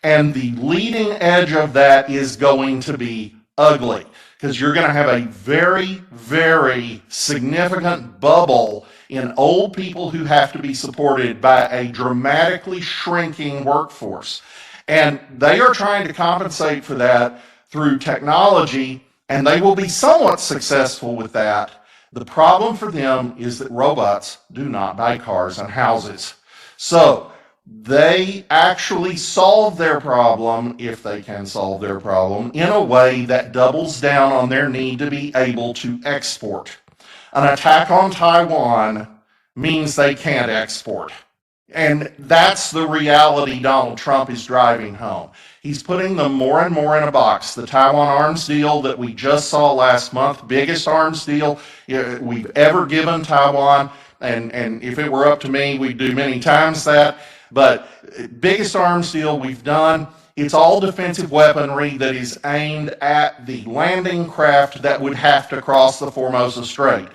and the leading edge of that is going to be ugly. because you're going to have a very, very significant bubble in old people who have to be supported by a dramatically shrinking workforce. And they are trying to compensate for that through technology, and they will be somewhat successful with that. The problem for them is that robots do not buy cars and houses. So they actually solve their problem, if they can solve their problem, in a way that doubles down on their need to be able to export. An attack on Taiwan means they can't export. And that's the reality Donald Trump is driving home. He's putting them more and more in a box. The Taiwan arms deal that we just saw last month, biggest arms deal we've ever given Taiwan, and if it were up to me, we'd do many times that. But biggest arms deal we've done, it's all defensive weaponry that is aimed at the landing craft that would have to cross the Formosa Strait.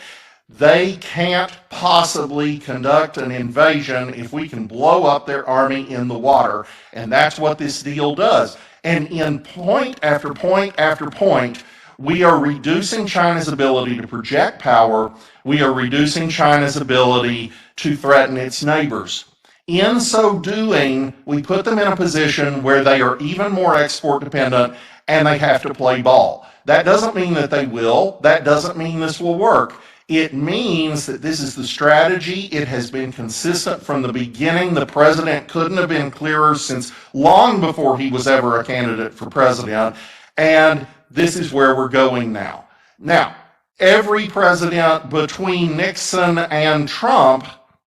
They can't possibly conduct an invasion if we can blow up their army in the water, and that's what this deal does. And in point after point after point, we are reducing China's ability to project power. We are reducing China's ability to threaten its neighbors. In so doing, we put them in a position where they are even more export dependent and they have to play ball. That doesn't mean that they will. That doesn't mean this will work. It means that this is the strategy. It has been consistent from the beginning. The president couldn't have been clearer since long before he was ever a candidate for president. And this is where we're going now. Now, every president between Nixon and Trump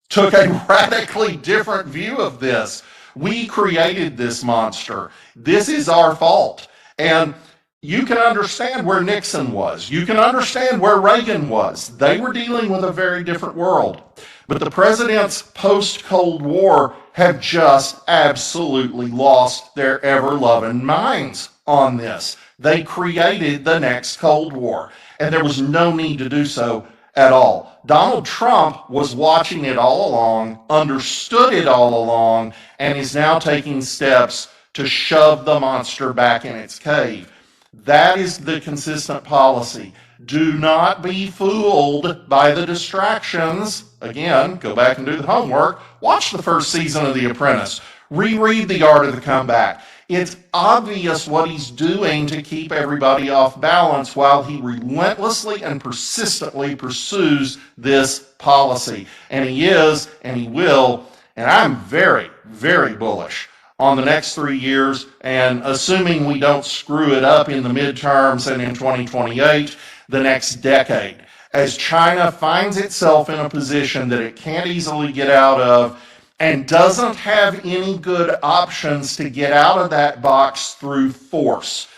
took a radically different view of this. We created this monster. This is our fault. And you can understand where Nixon was. You can understand where Reagan was. They were dealing with a very different world. But the presidents post-Cold War have just absolutely lost their ever-loving minds on this. They created the next Cold War, and there was no need to do so at all. Donald Trump was watching it all along, understood it all along, and is now taking steps to shove the monster back in its cave. That is the consistent policy. Do not be fooled by the distractions. Again, go back and do the homework. Watch the first season of The Apprentice. Reread The Art of the Comeback. It's obvious what he's doing to keep everybody off balance while he relentlessly and persistently pursues this policy. And he is, and he will, and I'm very, very bullish on the next 3 years, and assuming we don't screw it up in the midterms and in 2028, the next decade. As China finds itself in a position that it can't easily get out of and doesn't have any good options to get out of that box through force.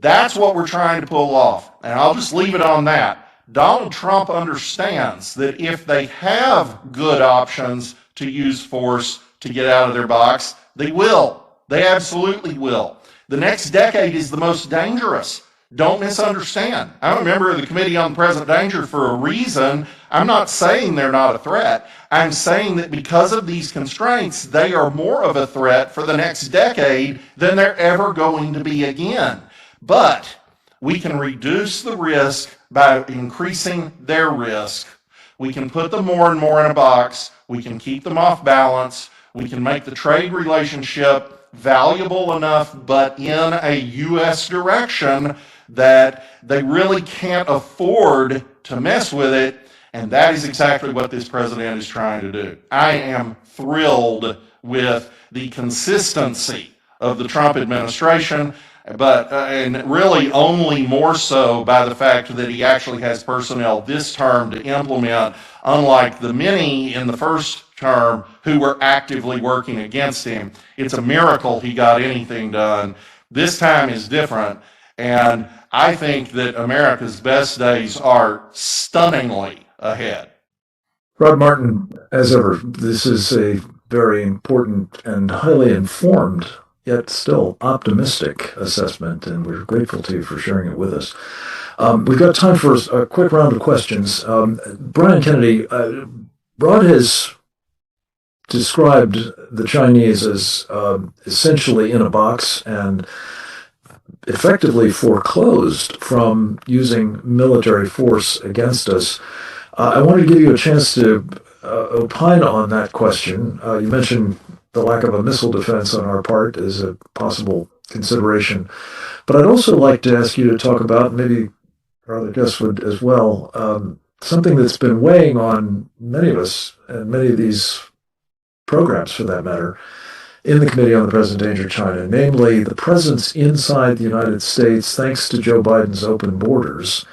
That's what we're trying to pull off. And I'll just leave it on that. Donald Trump understands that if they have good options to use force to get out of their box, they will. They absolutely will. The next decade is the most dangerous. Don't misunderstand. I'm a member of the Committee on Present Danger for a reason. I'm not saying they're not a threat. I'm saying that because of these constraints, they are more of a threat for the next decade than they're ever going to be again. But we can reduce the risk by increasing their risk. We can put them more and more in a box. We can keep them off balance. We can make the trade relationship valuable enough, but in a U.S. direction that they really can't afford to mess with it. And that is exactly what this president is trying to do. I am thrilled with the consistency of the Trump administration, but and really only more so by the fact that he actually has personnel this term to implement, unlike the many in the first term who were actively working against him. It's a miracle he got anything done. This time is different, and I think that America's best days are stunningly ahead. Rod Martin, as ever, this is a very important and highly informed, yet still optimistic assessment, and we're grateful to you for sharing it with us. We've got time for a quick round of questions. Brian Kennedy, Rod has described the Chinese as essentially in a box, and effectively foreclosed from using military force against us. I want to give you a chance to opine on that question. You mentioned the lack of a missile defense on our part as a possible consideration. But I'd also like to ask you to talk about, maybe our other guests would as well, something that's been weighing on many of us and many of these programs, for that matter, in the Committee on the Present Danger of China, namely the presence inside the United States, thanks to Joe Biden's open borders,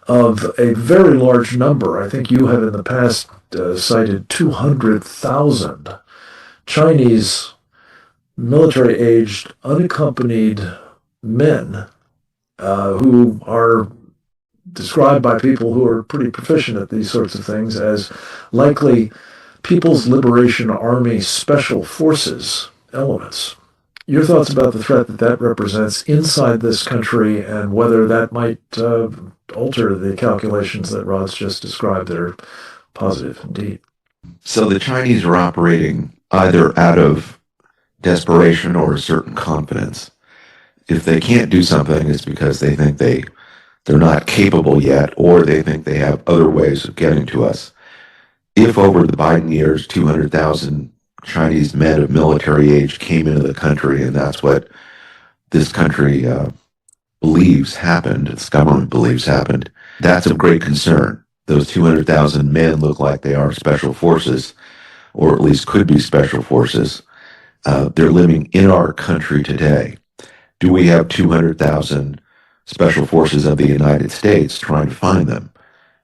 of a very large number. I think you have in the past cited 200,000 Chinese military-aged, unaccompanied men who are described by people who are pretty proficient at these sorts of things as likely People's Liberation Army Special Forces elements. Your thoughts about the threat that that represents inside this country and whether that might alter the calculations that Rod's just described that are positive indeed. So the Chinese are operating either out of desperation or a certain confidence. If they can't do something, it's because they think they're not capable yet, or they think they have other ways of getting to us. If over the Biden years, 200,000 Chinese men of military age came into the country, and that's what this country believes happened, its government believes happened, that's of great concern. Those 200,000 men look like they are special forces, or at least could be special forces. They're living in our country today. Do we have 200,000 special forces of the United States trying to find them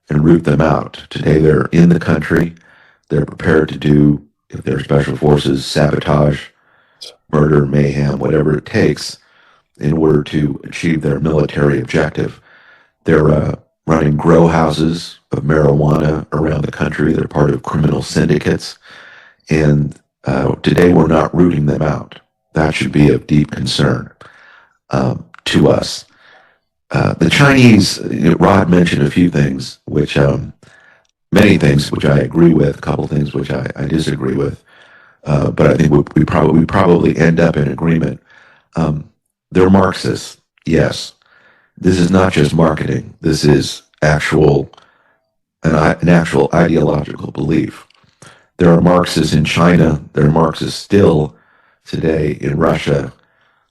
and root them out? Today they're in the country. They're prepared to do, if they're special forces, sabotage, murder, mayhem, whatever it takes in order to achieve their military objective. They're running grow houses of marijuana around the country. They're part of criminal syndicates. And today we're not rooting them out. That should be of deep concern to us. The Chinese, Rod mentioned a few things, which many things which I agree with, a couple things which I disagree with, but I think we probably end up in agreement. They're Marxists, yes. This is not just marketing. This is an actual ideological belief. There are Marxists in China. There are Marxists still today in Russia.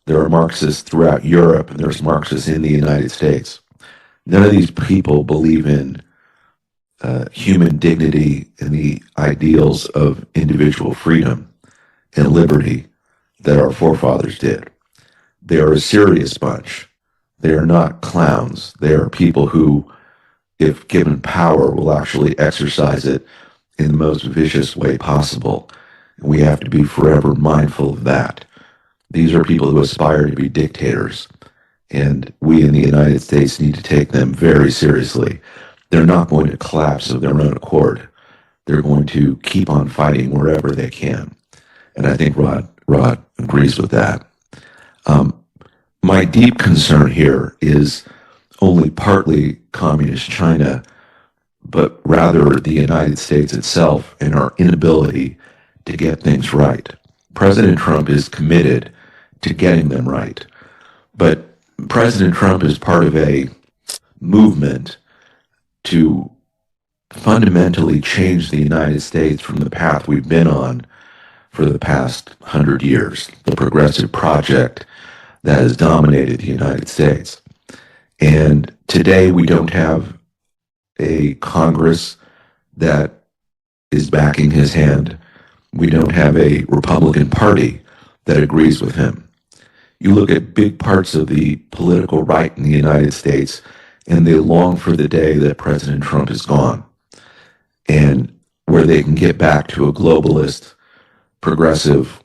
There are Marxists throughout Europe, and there's Marxists in the United States. None of these people believe in human dignity and the ideals of individual freedom and liberty that our forefathers did. They are a serious bunch. They are not clowns. They are people who, if given power, will actually exercise it in the most vicious way possible. And we have to be forever mindful of that. These are people who aspire to be dictators, and we in the United States need to take them very seriously. They're not going to collapse of their own accord. They're going to keep on fighting wherever they can. And I think Rod agrees with that. My deep concern here is only partly communist China, but rather the United States itself and our inability to get things right. President Trump is committed to getting them right, but President Trump is part of a movement to fundamentally change the United States from the path we've been on for the past 100 years, the progressive project that has dominated the United States. And today we don't have a Congress that is backing his hand. We don't have a Republican Party that agrees with him. You look at big parts of the political right in the United States, and they long for the day that President Trump is gone, and where they can get back to a globalist, progressive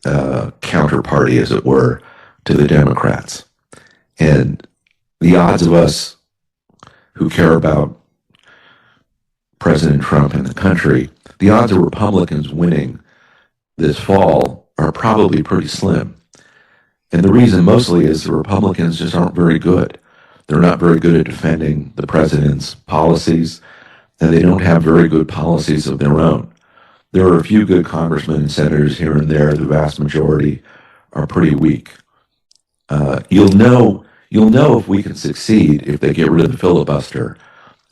counterparty, as it were, to the Democrats. And the odds of us who care about President Trump and the country, the odds of Republicans winning this fall are probably pretty slim. And the reason mostly is the Republicans just aren't very good. They're not very good at defending the president's policies, and they don't have very good policies of their own. There are a few good congressmen and senators here and there. The vast majority are pretty weak. You'll know if we can succeed if they get rid of the filibuster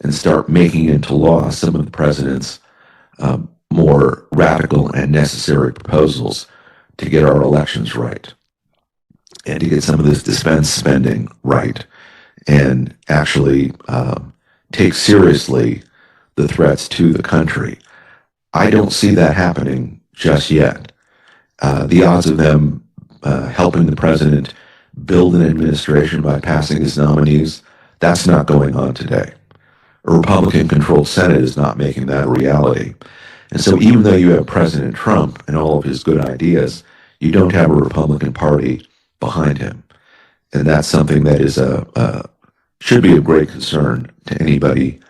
and start making into law some of the president's more radical and necessary proposals to get our elections right and to get some of this defense spending right and actually take seriously the threats to the country. I don't see that happening just yet. The odds of them helping the president build an administration by passing his nominees, that's not going on today. A Republican-controlled Senate is not making that a reality. And so even though you have President Trump and all of his good ideas, you don't have a Republican Party behind him. And that's something that is should be of great concern to anybody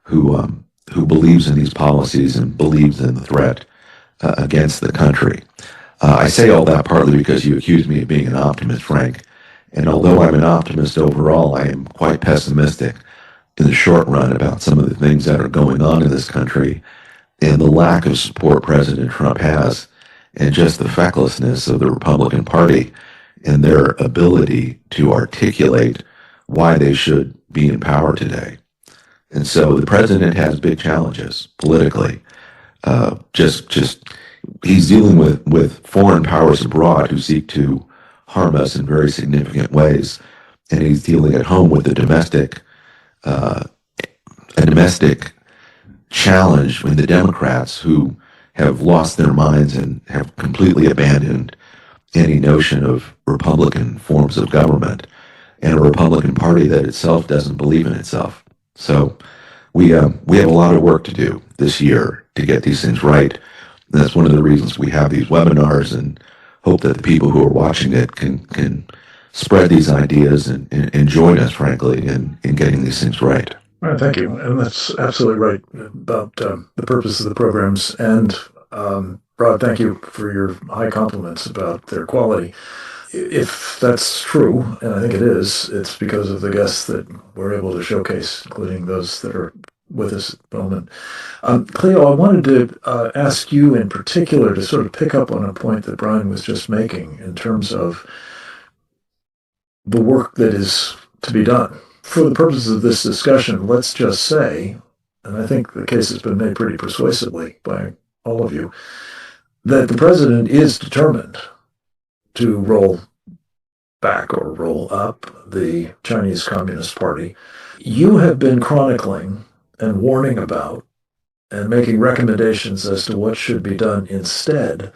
who believes in these policies and believes in the threat against the country. I say all that partly because you accuse me of being an optimist, Frank. And although I'm an optimist overall, I am quite pessimistic in the short run about some of the things that are going on in this country and the lack of support President Trump has and just the fecklessness of the Republican Party and their ability to articulate why they should be in power today. And so the president has big challenges politically. He's dealing with foreign powers abroad who seek to harm us in very significant ways. And he's dealing at home with a domestic challenge with the Democrats who have lost their minds and have completely abandoned any notion of Republican forms of government and a Republican Party that itself doesn't believe in itself. So we have a lot of work to do this year to get these things right. And that's one of the reasons we have these webinars and hope that the people who are watching it can spread these ideas and join us, frankly, in getting these things right. All right, thank you. And that's absolutely right about the purpose of the programs. And Rod, thank you for your high compliments about their quality. If that's true, and I think it is, it's because of the guests that we're able to showcase, including those that are with us at the moment. Cleo, I wanted to ask you in particular to sort of pick up on a point that Brian was just making in terms of the work that is to be done. For the purposes of this discussion, let's just say, and I think the case has been made pretty persuasively by all of you, that the president is determined to roll back or roll up the Chinese Communist Party. You have been chronicling and warning about and making recommendations as to what should be done instead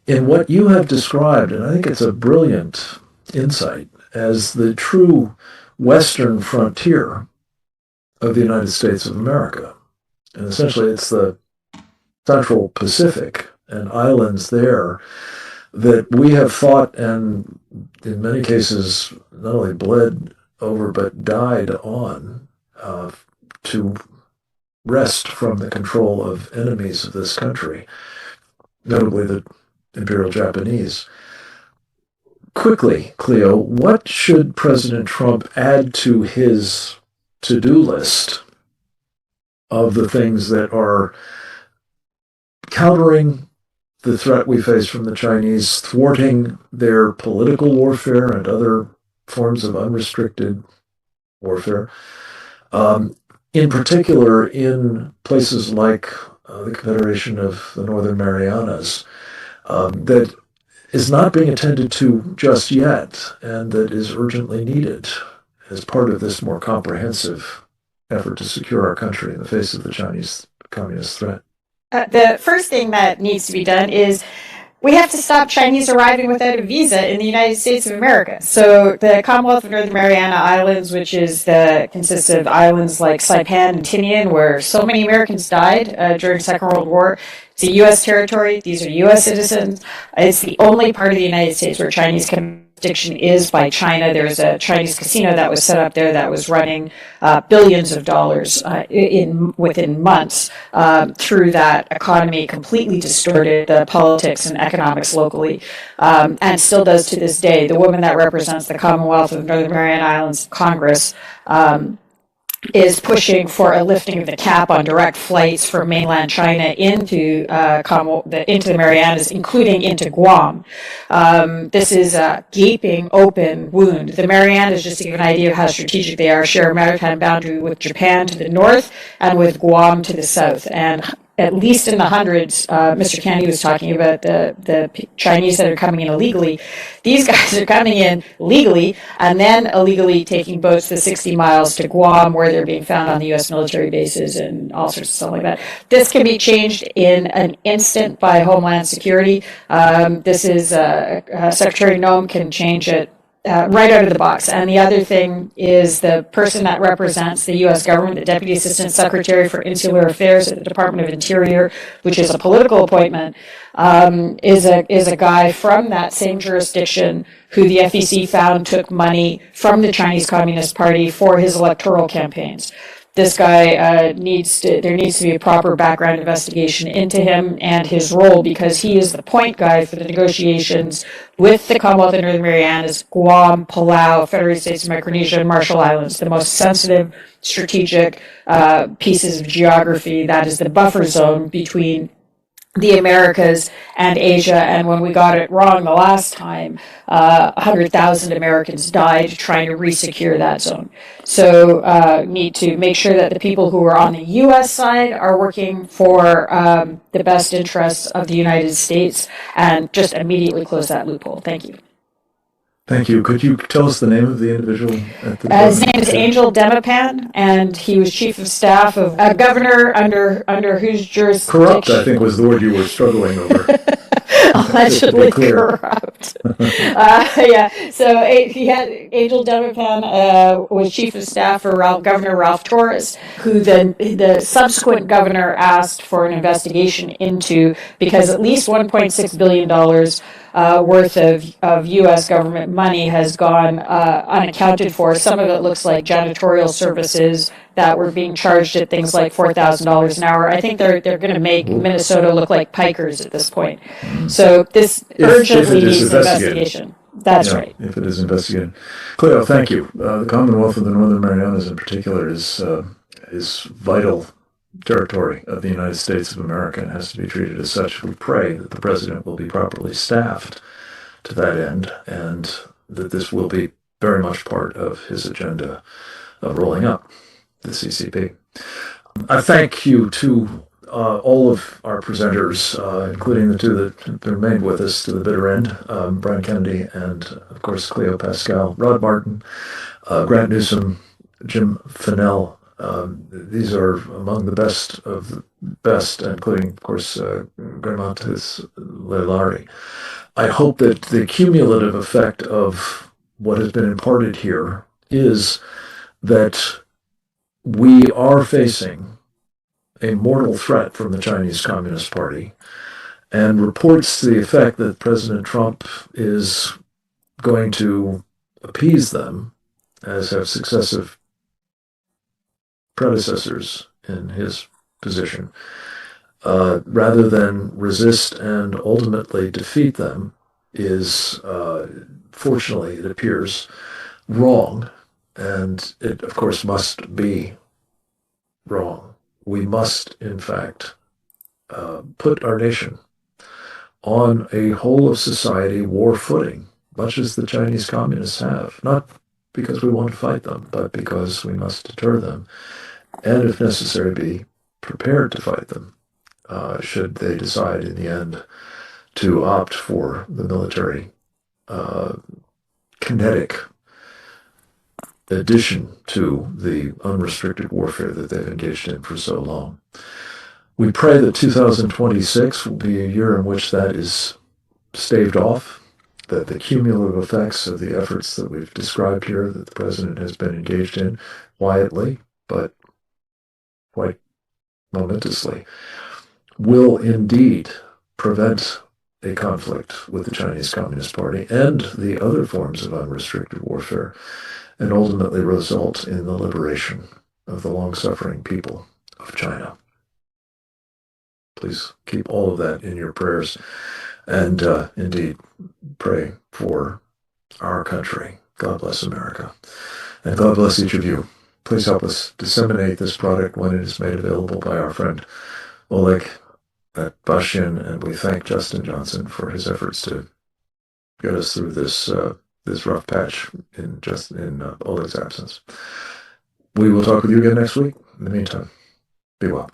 in what you have described, and I think it's a brilliant insight, as the true western frontier of the United States of America. And essentially it's the Central Pacific and islands there that we have fought and in many cases not only bled over but died on to wrest from the control of enemies of this country, notably the Imperial Japanese. Quickly, Cleo, what should President Trump add to his to-do list of the things that are countering the threat we face from the Chinese, thwarting their political warfare and other forms of unrestricted warfare, in particular in places like the Confederation of the Northern Marianas, that is not being attended to just yet and that is urgently needed as part of this more comprehensive effort to secure our country in the face of the Chinese communist threat? The first thing that needs to be done is we have to stop Chinese arriving without a visa in the United States of America. So the Commonwealth of Northern Mariana Islands, which consists of islands like Saipan and Tinian, where so many Americans died during the Second World War. It's a U.S. territory. These are U.S. citizens. It's the only part of the United States where Chinese jurisdiction is by China. There's a Chinese casino that was set up there that was running billions of dollars within months through that economy, completely distorted the politics and economics locally, and still does to this day. The woman that represents the Commonwealth of Northern Mariana Islands Congress is pushing for a lifting of the cap on direct flights from mainland China into the Marianas, including into Guam. This is a gaping open wound. The Marianas, just to give an idea of how strategic they are, share a maritime boundary with Japan to the north and with Guam to the south. And at least in the hundreds, Mr. Kennedy was talking about the Chinese that are coming in illegally. These guys are coming in legally and then illegally taking boats the 60 miles to Guam, where they're being found on the U.S. military bases and all sorts of stuff like that. This can be changed in an instant by Homeland Security. This is Secretary Noem can change it right out of the box. And the other thing is the person that represents the U.S. government, the Deputy Assistant Secretary for Insular Affairs at the Department of Interior, which is a political appointment, is a guy from that same jurisdiction who the FEC found took money from the Chinese Communist Party for his electoral campaigns. This guy there needs to be a proper background investigation into him and his role, because he is the point guy for the negotiations with the Commonwealth of Northern Marianas, Guam, Palau, Federated States of Micronesia, and Marshall Islands, the most sensitive strategic pieces of geography. That is the buffer zone between the Americas and Asia. And when we got it wrong the last time, 100,000 Americans died trying to resecure that zone. So need to make sure that the people who are on the U.S. side are working for the best interests of the United States, and just immediately close that loophole. Thank you. Thank you. Could you tell us the name of the individual at the His name is Angel Demipan, and he was chief of staff of a governor under whose jurisdiction. Corrupt, I think, was the word you were struggling over. Allegedly corrupt. So he had Angel Demipan was chief of staff for Governor Ralph Torres, who then the subsequent governor asked for an investigation into, because at least $1.6 billion worth of U.S. government money has gone unaccounted for. Some of it looks like janitorial services that were being charged at things like $4,000 an hour. I think they're going to make Minnesota look like pikers at this point. So this urgently needs investigation. That's right. If it is investigated. Cleo, thank you. The Commonwealth of the Northern Marianas in particular is vital territory of the United States of America and has to be treated as such. We pray that the president will be properly staffed to that end, and that this will be very much part of his agenda of rolling up the CCP. I thank you to all of our presenters, including the two that remained with us to the bitter end, Brian Kennedy and, of course, Cleo Pascal, Rod Martin, Grant Newsom, Jim Fennell. These are among the best of the best, including, of course, Gramatis Lelari. I hope that the cumulative effect of what has been imparted here is that we are facing a mortal threat from the Chinese Communist Party, and reports to the effect that President Trump is going to appease them, as have successive predecessors in his position, rather than resist and ultimately defeat them, is, fortunately, it appears, wrong. And it, of course, must be wrong. We must, in fact, put our nation on a whole of society war footing, much as the Chinese communists have, not because we want to fight them, but because we must deter them, and if necessary, be prepared to fight them, should they decide in the end to opt for the military kinetic addition to the unrestricted warfare that they've engaged in for so long. We pray that 2026 will be a year in which that is staved off, that the cumulative effects of the efforts that we've described here, that the president has been engaged in quietly, but quite momentously, will indeed prevent a conflict with the Chinese Communist Party and the other forms of unrestricted warfare, and ultimately result in the liberation of the long-suffering people of China. Please keep all of that in your prayers, and indeed pray for our country. God bless America, and God bless each of you Please help us disseminate this product when it is made available by our friend Oleg at Bashin, and we thank Justin Johnson for his efforts to get us through this rough patch in Oleg's absence. We will talk with you again next week. In the meantime, be well.